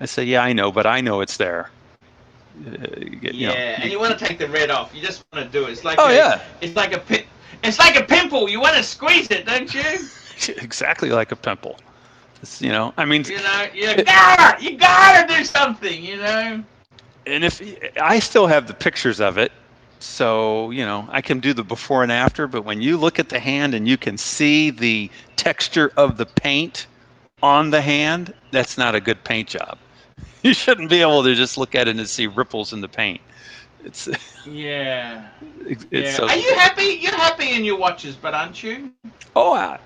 say, yeah, I know, but I know it's there. And you want to take the red off. You just want to do it. It's like It's like a pimple. You want to squeeze it, don't you? Exactly like a pimple. You gotta do something, And if I still have the pictures of it, so I can do the before and after. But when you look at the hand and you can see the texture of the paint on the hand, that's not a good paint job. You shouldn't be able to just look at it and see ripples in the paint. It's yeah. It's Are you happy? You're happy in your watches, but aren't you? Oh,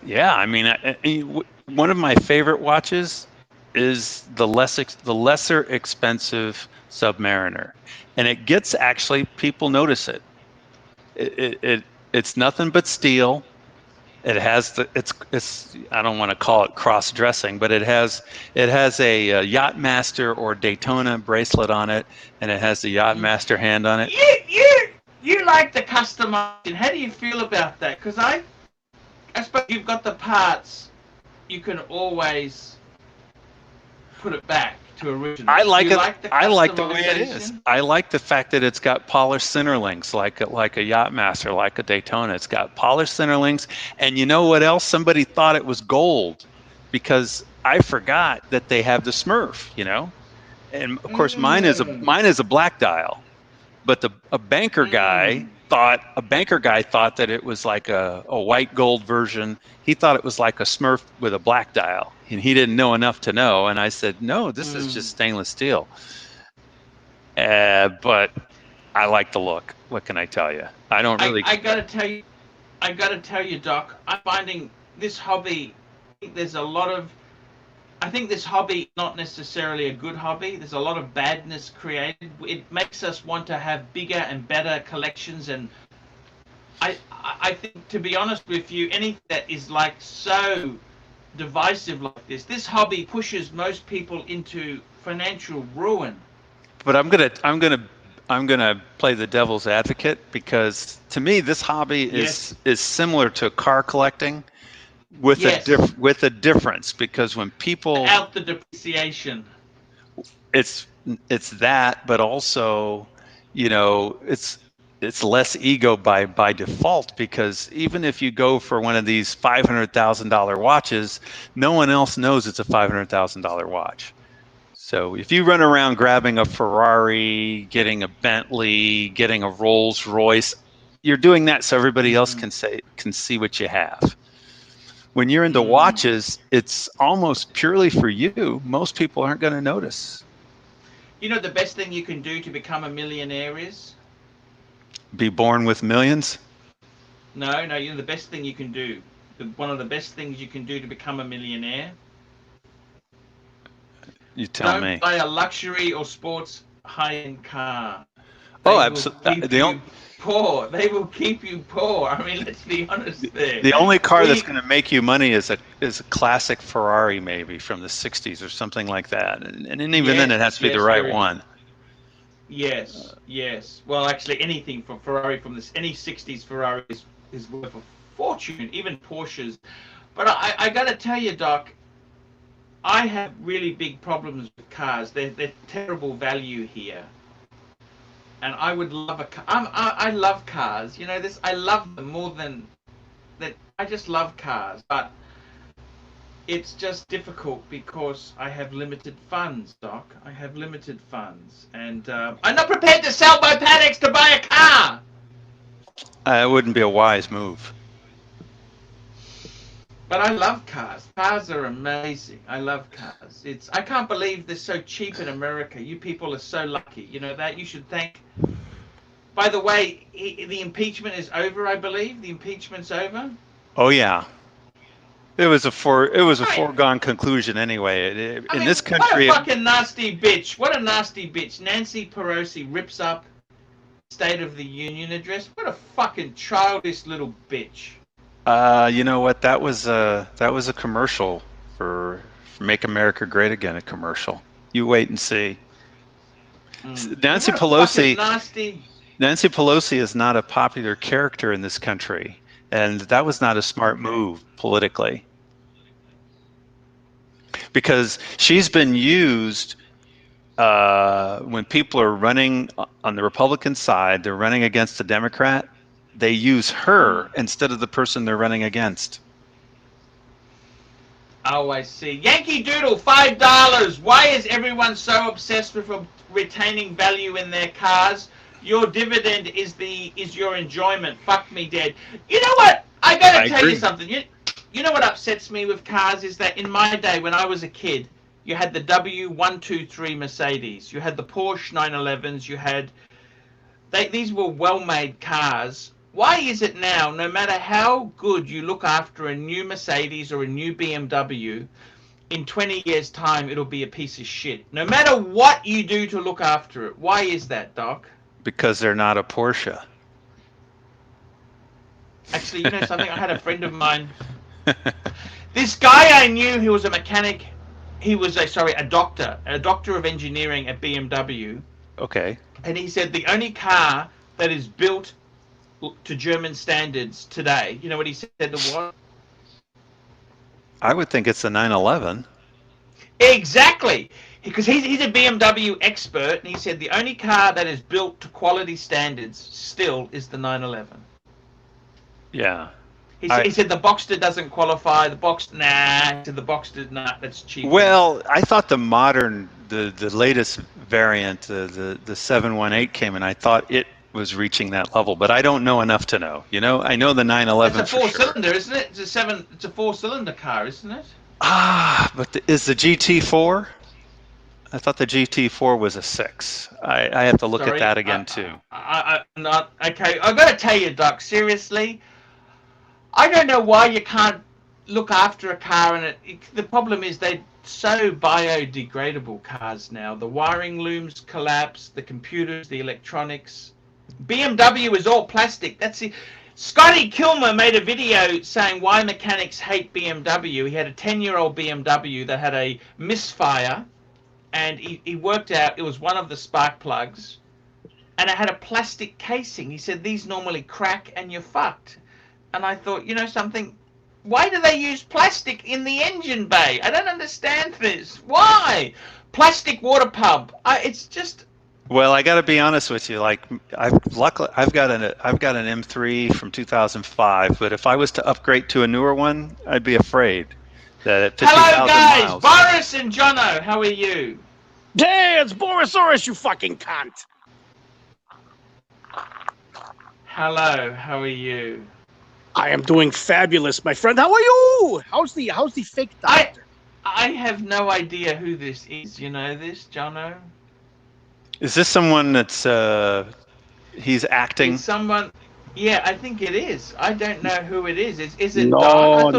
yeah. I mean, one of my favorite watches is the lesser expensive Submariner, and it gets, actually, people notice it. It's nothing but steel. It has it's I don't want to call it cross dressing, but it has a Yachtmaster or Daytona bracelet on it, and it has the Yachtmaster hand on it. You like the customizing. How do you feel about that? Because I suppose you've got the parts. You can always put it back to original. I like the way it is. I like the fact that it's got polished center links, like a Yachtmaster, like a Daytona. It's got polished center links, and you know what else? Somebody thought it was gold, because I forgot that they have the Smurf. And of course mine is a black dial, but a banker guy thought that it was like a white gold version. He thought it was like a Smurf with a black dial, and he didn't know enough to know. And I said, no, this is just stainless steel. But I like the look. What can I tell you? I don't really. I gotta tell you, Doc. I'm finding this hobby. I think this hobby is not necessarily a good hobby. There's a lot of badness created. It makes us want to have bigger and better collections, and I think, to be honest with you, anything that is like so divisive like this hobby pushes most people into financial ruin. But I'm gonna play the devil's advocate, because to me this hobby is similar to car collecting. With a difference, because when people without the depreciation, it's that, but also, it's less ego by default, because even if you go for one of these $500,000 watches, no one else knows it's a $500,000 watch. So if you run around grabbing a Ferrari, getting a Bentley, getting a Rolls Royce, you're doing that so everybody else can see what you have. When you're into watches, it's almost purely for you. Most people aren't going to notice. The best thing you can do to become a millionaire is? Be born with millions? No, the best thing you can do. One of the best things you can do to become a millionaire? You tell me. Don't buy a luxury or sports high-end car. Absolutely. Poor. They will keep you poor. I mean, let's be honest there. The only car that's going to make you money is a classic Ferrari, maybe from the 60s or something like that. And even then, it has to be the right one. Yes, yes. Well, actually, anything from Ferrari from this, any 60s Ferrari is worth a fortune, even Porsches. But I got to tell you, Doc, I have really big problems with cars. They're terrible value here. And I would love a car. I love cars. You know this. I love them more than that. I just love cars, but it's just difficult because I have limited funds, Doc. I have limited funds, and I'm not prepared to sell my paddocks to buy a car. It wouldn't be a wise move. But I love cars. Cars are amazing. I love cars. I can't believe they're so cheap in America. You people are so lucky. You know that. You should thank. By the way, the impeachment is over, I believe. The impeachment's over. Oh yeah. It was a foregone conclusion anyway. In this country, what a fucking nasty bitch. What a nasty bitch. Nancy Pelosi rips up State of the Union address. What a fucking childish little bitch. You know what? That was a commercial for Make America Great Again. A commercial. You wait and see. Nancy Pelosi is not a popular character in this country, and that was not a smart move politically, because she's been used when people are running on the Republican side, they're running against a Democrat, they use her instead of the person they're running against. Oh, I see. Yankee Doodle, $5. Why is everyone so obsessed with retaining value in their cars? Your dividend is your enjoyment. Fuck me dead. You know what? I gotta tell you something. You know what upsets me with cars is that in my day, when I was a kid, you had the W123 Mercedes, you had the Porsche 911s, you had these were well-made cars. Why is it now, no matter how good you look after a new Mercedes or a new BMW, in 20 years' time it'll be a piece of shit? No matter what you do to look after it. Why is that, Doc? Because they're not a Porsche. Actually, you know something? I had a friend of mine. This guy I knew, he was a mechanic. He was a doctor of engineering at BMW. Okay. And he said the only car that is built to German standards today, you know what he said it was? I would think it's the 911. Exactly. Because he's a BMW expert, and he said the only car that is built to quality standards still is the 911. Yeah. He said the Boxster doesn't qualify. The Boxster, nah. The Boxster, nah, that's cheap. Well, I thought the modern, the latest variant, the 718 came, and I thought it was reaching that level, but I don't know enough to know. You know, I know the 911. It's a four-cylinder, isn't it? It's a four-cylinder car, isn't it? But is the GT4? I thought the GT4 was a 6. I have to look at that again too. Okay. I got to tell you, Doc. Seriously, I don't know why you can't look after a car, and the problem is they're so biodegradable cars now. The wiring looms collapse, the computers, the electronics. BMW is all plastic. That's it. Scotty Kilmer made a video saying why mechanics hate BMW. He had a 10-year-old BMW that had a misfire, and he worked out it was one of the spark plugs, and it had a plastic casing. He said these normally crack and you're fucked. And I thought, you know something? Why do they use plastic in the engine bay? I don't understand this. Why? Plastic water pump. It's just. Well, I got to be honest with you. Like, I've got an M3 from 2005, but if I was to upgrade to a newer one, I'd be afraid that at 50,000 miles. Hello, guys. Boris and Jono, how are you? Hey, it's Boris, you fucking cunt. Hello, how are you? I am doing fabulous, my friend. How are you? How's the fake doctor? I have no idea who this is. You know this, Jono? Is this someone that's he's acting? It's someone. Yeah, I think it is. I don't know who it is. Is it? No.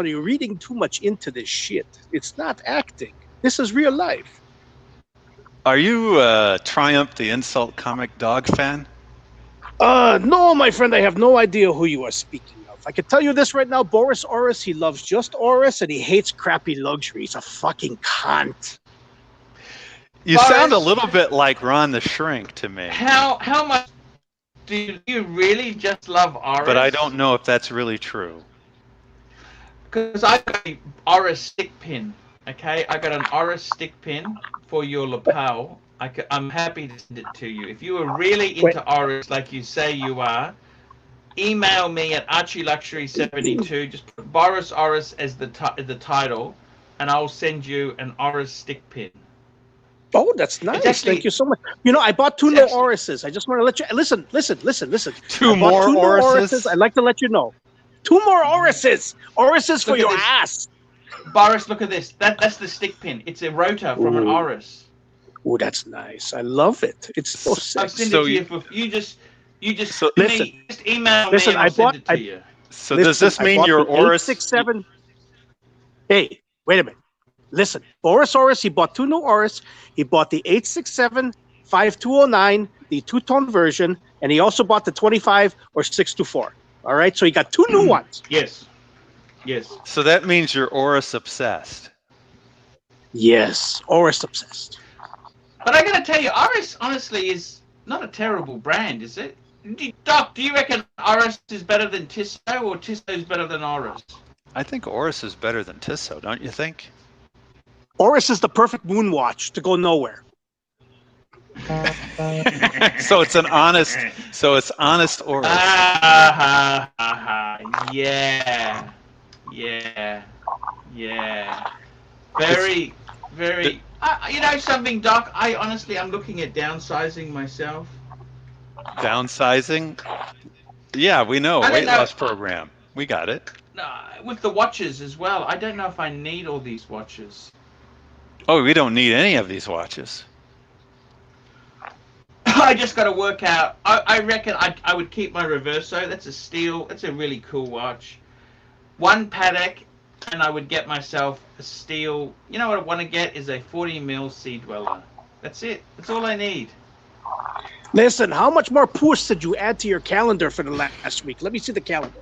You're reading too much into this shit. It's not acting. This is real life. Are you Triumph the Insult Comic Dog fan? No, my friend, I have no idea who you are speaking of. I can tell you this right now, Oris, he loves just Oris, and he hates crappy luxury. He's a fucking cunt. You sound a little bit like Ron the Shrink to me. How much do you really just love Oris? But I don't know if that's really true. Because I got an Oris stick pin. Okay, I got an Oris stick pin for your lapel. I'm happy to send it to you. If you are really into Oris, like you say you are, email me at ARCHIELUXURY72. Just put Boris Oris as the title, and I'll send you an Oris stick pin. Oh, that's nice. Actually, thank you so much. You know, I bought two more Orises. I just want to let you listen. Two more Orises? I'd like to let you know. 2 more Orises. Orises for your ass. Boris, look at this. That's the stick pin. It's a rotor from an Oris. Oh, that's nice. I love it. It's so sexy. I'll send it to you. You just listen, just email me and I'll send it to you. So does this mean your Oris? 867. Hey, wait a minute. Listen, Oris, he bought 2 new Oris. He bought the 867-5209, the 2-tone version, and he also bought the 25 or 624. All right, so he got 2 new ones. Yes. So that means you're Oris obsessed. Yes, Oris obsessed. But I gotta tell you, Oris honestly is not a terrible brand, is it? Doc, do you reckon Oris is better than Tissot, or Tissot is better than Oris? I think Oris is better than Tissot, don't you think? Oris is the perfect moon watch to go nowhere. So it's honest Oris. Yeah. Very. You know something, Doc? I'm looking at downsizing myself. Downsizing? Yeah, we know. Weight loss program. We got it. With the watches as well. I don't know if I need all these watches. Oh, we don't need any of these watches. I just got to work out. I reckon I would keep my Reverso. That's a steel. That's a really cool watch. 1 Patek, and I would get myself a steel. You know what I want to get is a 40mm Sea Dweller. That's it. That's all I need. Listen, how much more puss did you add to your calendar for the last week? Let me see the calendar.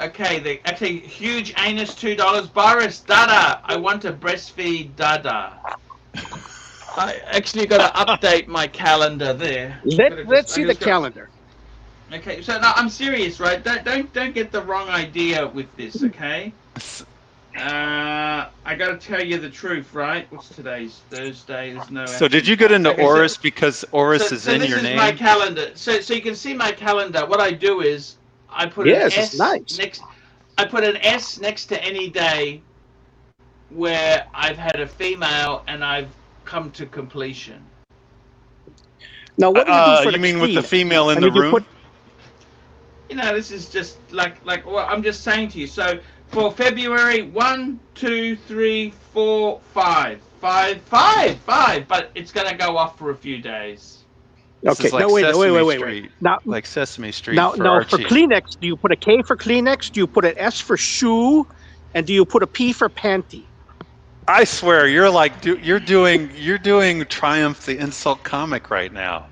Okay, huge anus, $2. Boris, Dada. I want to breastfeed Dada. I actually got to update my calendar there. Let's see the calendar. Okay, so no, I'm serious, right? Don't get the wrong idea with this, okay? I got to tell you the truth, right? What's today's Thursday? There's no. So did you get into Oris because Oris is in your name? So this is my calendar. So you can see my calendar. What I do is I put an S next. I put an S next to any day where I've had a female and I've come to completion. Now, what do you do for you mean with the female in the room? You know, this is just like well, I'm just saying to you. So for February, 1, 2, 3, 4, 5, but it's gonna go off for a few days. Okay, like wait. Now, like Sesame Street. Now, Archie. for Kleenex, do you put a K for Kleenex? Do you put an S for shoe? And do you put a P for panty? I swear, you're like you're doing Triumph the Insult comic right now.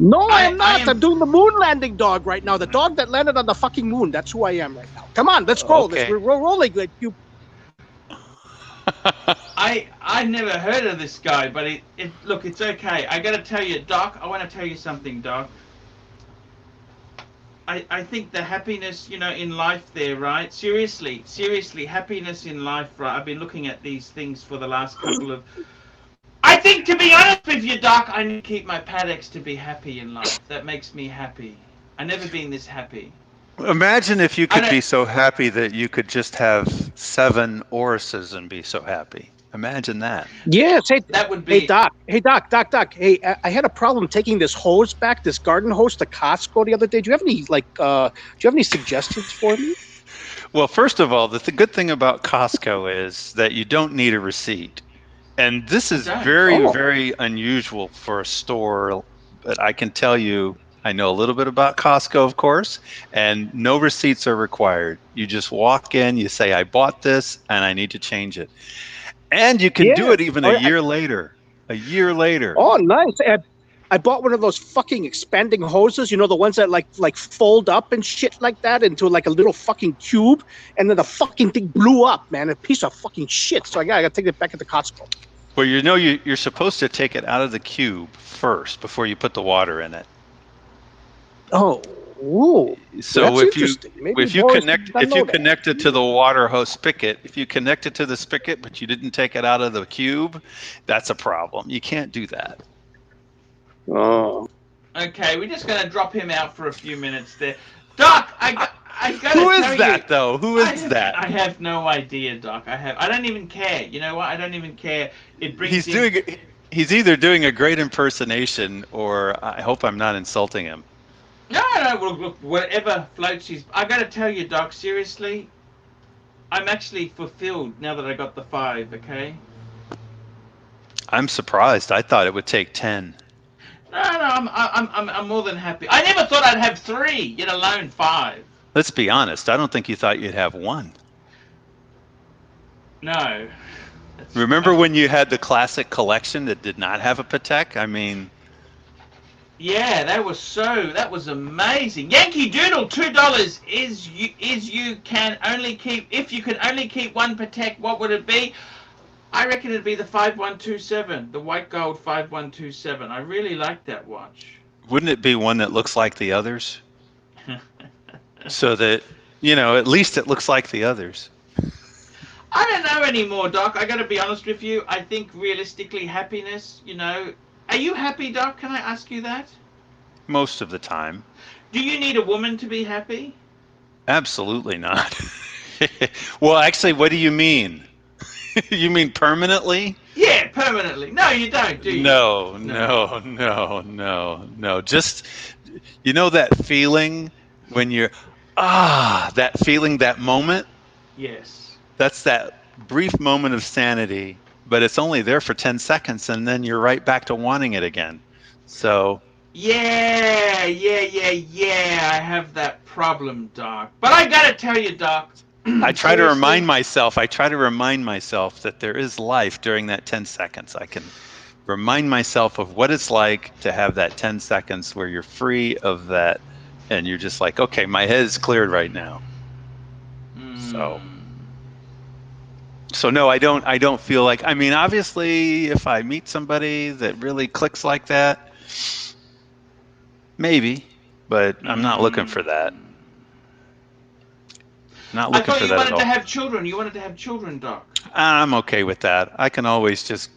No, I'm not. I'm doing the moon landing dog right now. The dog that landed on the fucking moon. That's who I am right now. Come on, let's go. Okay. We're rolling. Like you. I never heard of this guy, but look, it's okay. I gotta tell you, Doc. I want to tell you something, Doc. I think the happiness, in life there, right? Seriously, happiness in life, right? I've been looking at these things for the last couple of. I think, to be honest with you, Doc, I need to keep my Pateks to be happy in life. That makes me happy. I've never been this happy. Imagine if you could be so happy that you could just have 7 Orises and be so happy. Imagine that. Yes, that would be. Hey, Doc. Hey, I had a problem taking this hose back, this garden hose, to Costco the other day. Do you have any suggestions for me? Well, first of all, the good thing about Costco is that you don't need a receipt. And this is very unusual for a store, but I can tell you, I know a little bit about Costco, of course, and no receipts are required. You just walk in, you say, I bought this, and I need to change it. And you can do it even a year later. A year later. Oh, nice. I bought one of those fucking expanding hoses, the ones that like fold up and shit like that into like a little fucking cube, and then the fucking thing blew up, man. A piece of fucking shit. So I gotta take it back at the Costco. Well, you know you're supposed to take it out of the cube first before you put the water in it. Oh, ooh. So That's if you interesting. Maybe if you Boris connect did not if you know that. connect it to the water hose spigot, if you connect it to the spigot but you didn't take it out of the cube, that's a problem. You can't do that. Oh. Okay, we're just going to drop him out for a few minutes there. Doc, I got to Who tell is that you, though? Who is that? I have no idea, Doc. I don't even care. You know what? I don't even care. It brings He's either doing a great impersonation or I hope I'm not insulting him. No, look, whatever floats his... I got to tell you, Doc, seriously, I'm actually fulfilled now that I got the 5, okay? I'm surprised. I thought it would take 10. No, I'm more than happy. I never thought I'd have 3, yet alone 5. Let's be honest. I don't think you thought you'd have 1. No. Remember when you had the classic collection that did not have a Patek? I mean... Yeah, that was amazing. Yankee Doodle, $2 if you can only keep 1 Patek, what would it be? I reckon it'd be the 5127, the white gold 5127. I really like that watch. Wouldn't it be one that looks like the others? So that, at least it looks like the others. I don't know anymore, Doc. I got to be honest with you. I think realistically happiness, Are you happy, Doc? Can I ask you that? Most of the time. Do you need a woman to be happy? Absolutely not. Well, actually, what do you mean? You mean permanently? Yeah, permanently. No, you don't, do you? No. Just, that feeling when you're, that feeling, that moment? Yes. That's that brief moment of sanity, but it's only there for 10 seconds, and then you're right back to wanting it again. So... Yeah, I have that problem, Doc. But I gotta tell you, Doc... I try to remind myself that there is life during that 10 seconds. I can remind myself of what it's like to have that 10 seconds where you're free of that, and you're just like, okay, my head is cleared right now. So no, I don't feel like, obviously if I meet somebody that really clicks like that, maybe, but I'm not looking for that. Not looking for that at all. I thought you wanted to have children. You wanted to have children, Doc. I'm okay with that. I can always just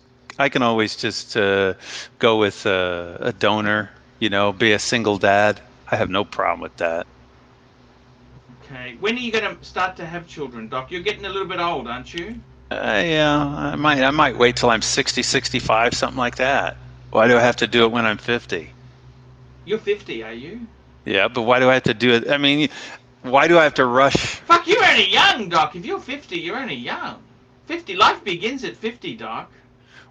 go with a donor, be a single dad. I have no problem with that. Okay. When are you going to start to have children, Doc? You're getting a little bit old, aren't you? Yeah, I might wait till I'm 60, 65, something like that. Why do I have to do it when I'm 50? You're 50, are you? Yeah, but why do I have to do it? Why do I have to rush? Fuck, you're only young, Doc. If you're 50, you're only young. 50, life begins at 50, Doc.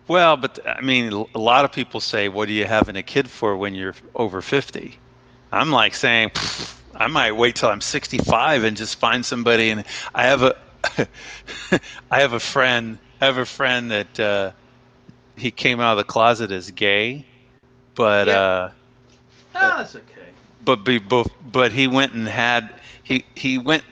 Well, but a lot of people say, what are you having a kid for when you're over 50? I'm like saying, I might wait till I'm 65 and just find somebody. And I have a friend that he came out of the closet as gay, but that's okay. But he went and had he went.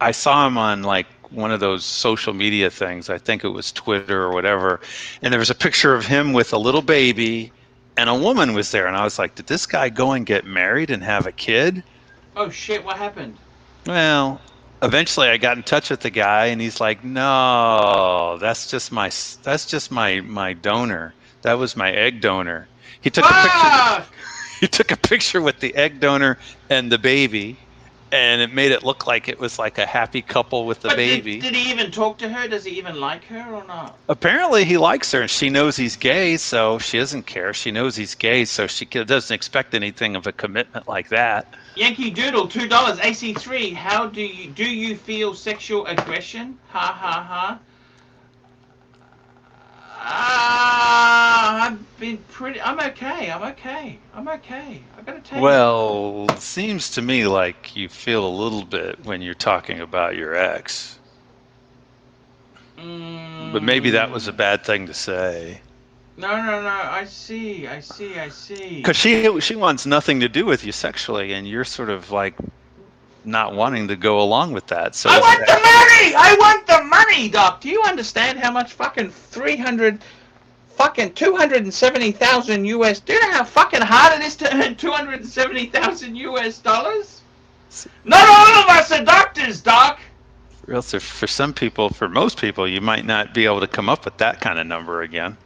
I saw him on like one of those social media things. I think it was Twitter or whatever, and there was a picture of him with a little baby, and a woman was there, and I was like, did this guy go and get married and have a kid? Oh shit! What happened? Well, eventually I got in touch with the guy, and he's like, no, that's just my donor. That was my egg donor. He took a picture. He took a picture with the egg donor and the baby, and it made it look like it was like a happy couple with the baby. Did he even talk to her? Does he even like her or not? Apparently he likes her, and she knows he's gay, so she doesn't care. She knows he's gay, so she doesn't expect anything of a commitment like that. Yankee Doodle, $2, AC3. How do you feel sexual aggression? Ha ha ha. I'm okay. I gotta tell you. Well, it seems to me like you feel a little bit when you're talking about your ex. But maybe that was a bad thing to say. No. I see. Because she wants nothing to do with you sexually, and you're sort of like not wanting to go along with that. So I want the money, Doc. Do you understand how much fucking $300 fucking 270,000 US. Do you know how fucking hard it is to earn 270,000 US dollars? Not all of us are doctors, Doc. Real, so for some people, for most people, you might not be able to come up with that kind of number again.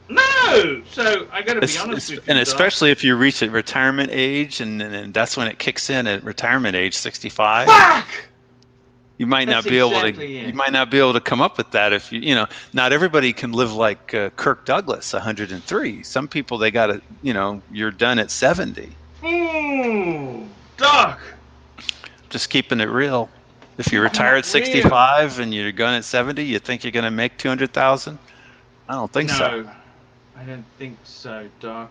No, so I got to be honest with you, and Doc. especially if you reach a retirement age, and that's when it kicks in at retirement age 65. Fuck! You might not be able to. You might not be able to come up with that if you know. Not everybody can live like Kirk Douglas, 103. Some people they got to. You're done at 70. Doc. Just keeping it real. If you retire at 65 and you're going at 70, you think you're going to make 200,000? I don't think so. No, I don't think so, Doc.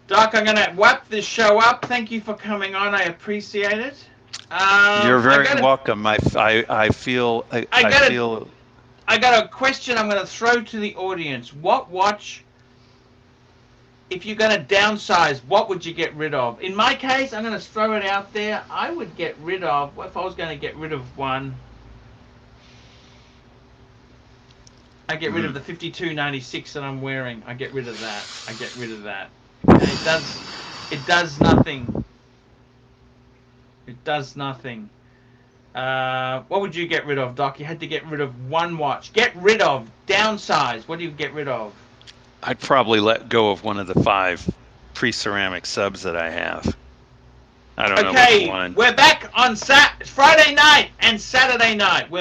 Doc, I'm going to wrap this show up. Thank you for coming on. I appreciate it. You're very welcome. I feel. I got a question I'm going to throw to the audience. What watch, if you're going to downsize, what would you get rid of? In my case, I'm going to throw it out there. I would get rid of, if I was going to get rid of one, I get rid of the 5296 that I'm wearing. I get rid of that. And it does nothing. It does nothing. What would you get rid of, Doc? You had to get rid of one watch. Get rid of. Downsize. What do you get rid of? I'd probably let go of one of the 5 pre-ceramic subs that I have. I don't know which one. Okay, we're back on Friday night and Saturday night. We're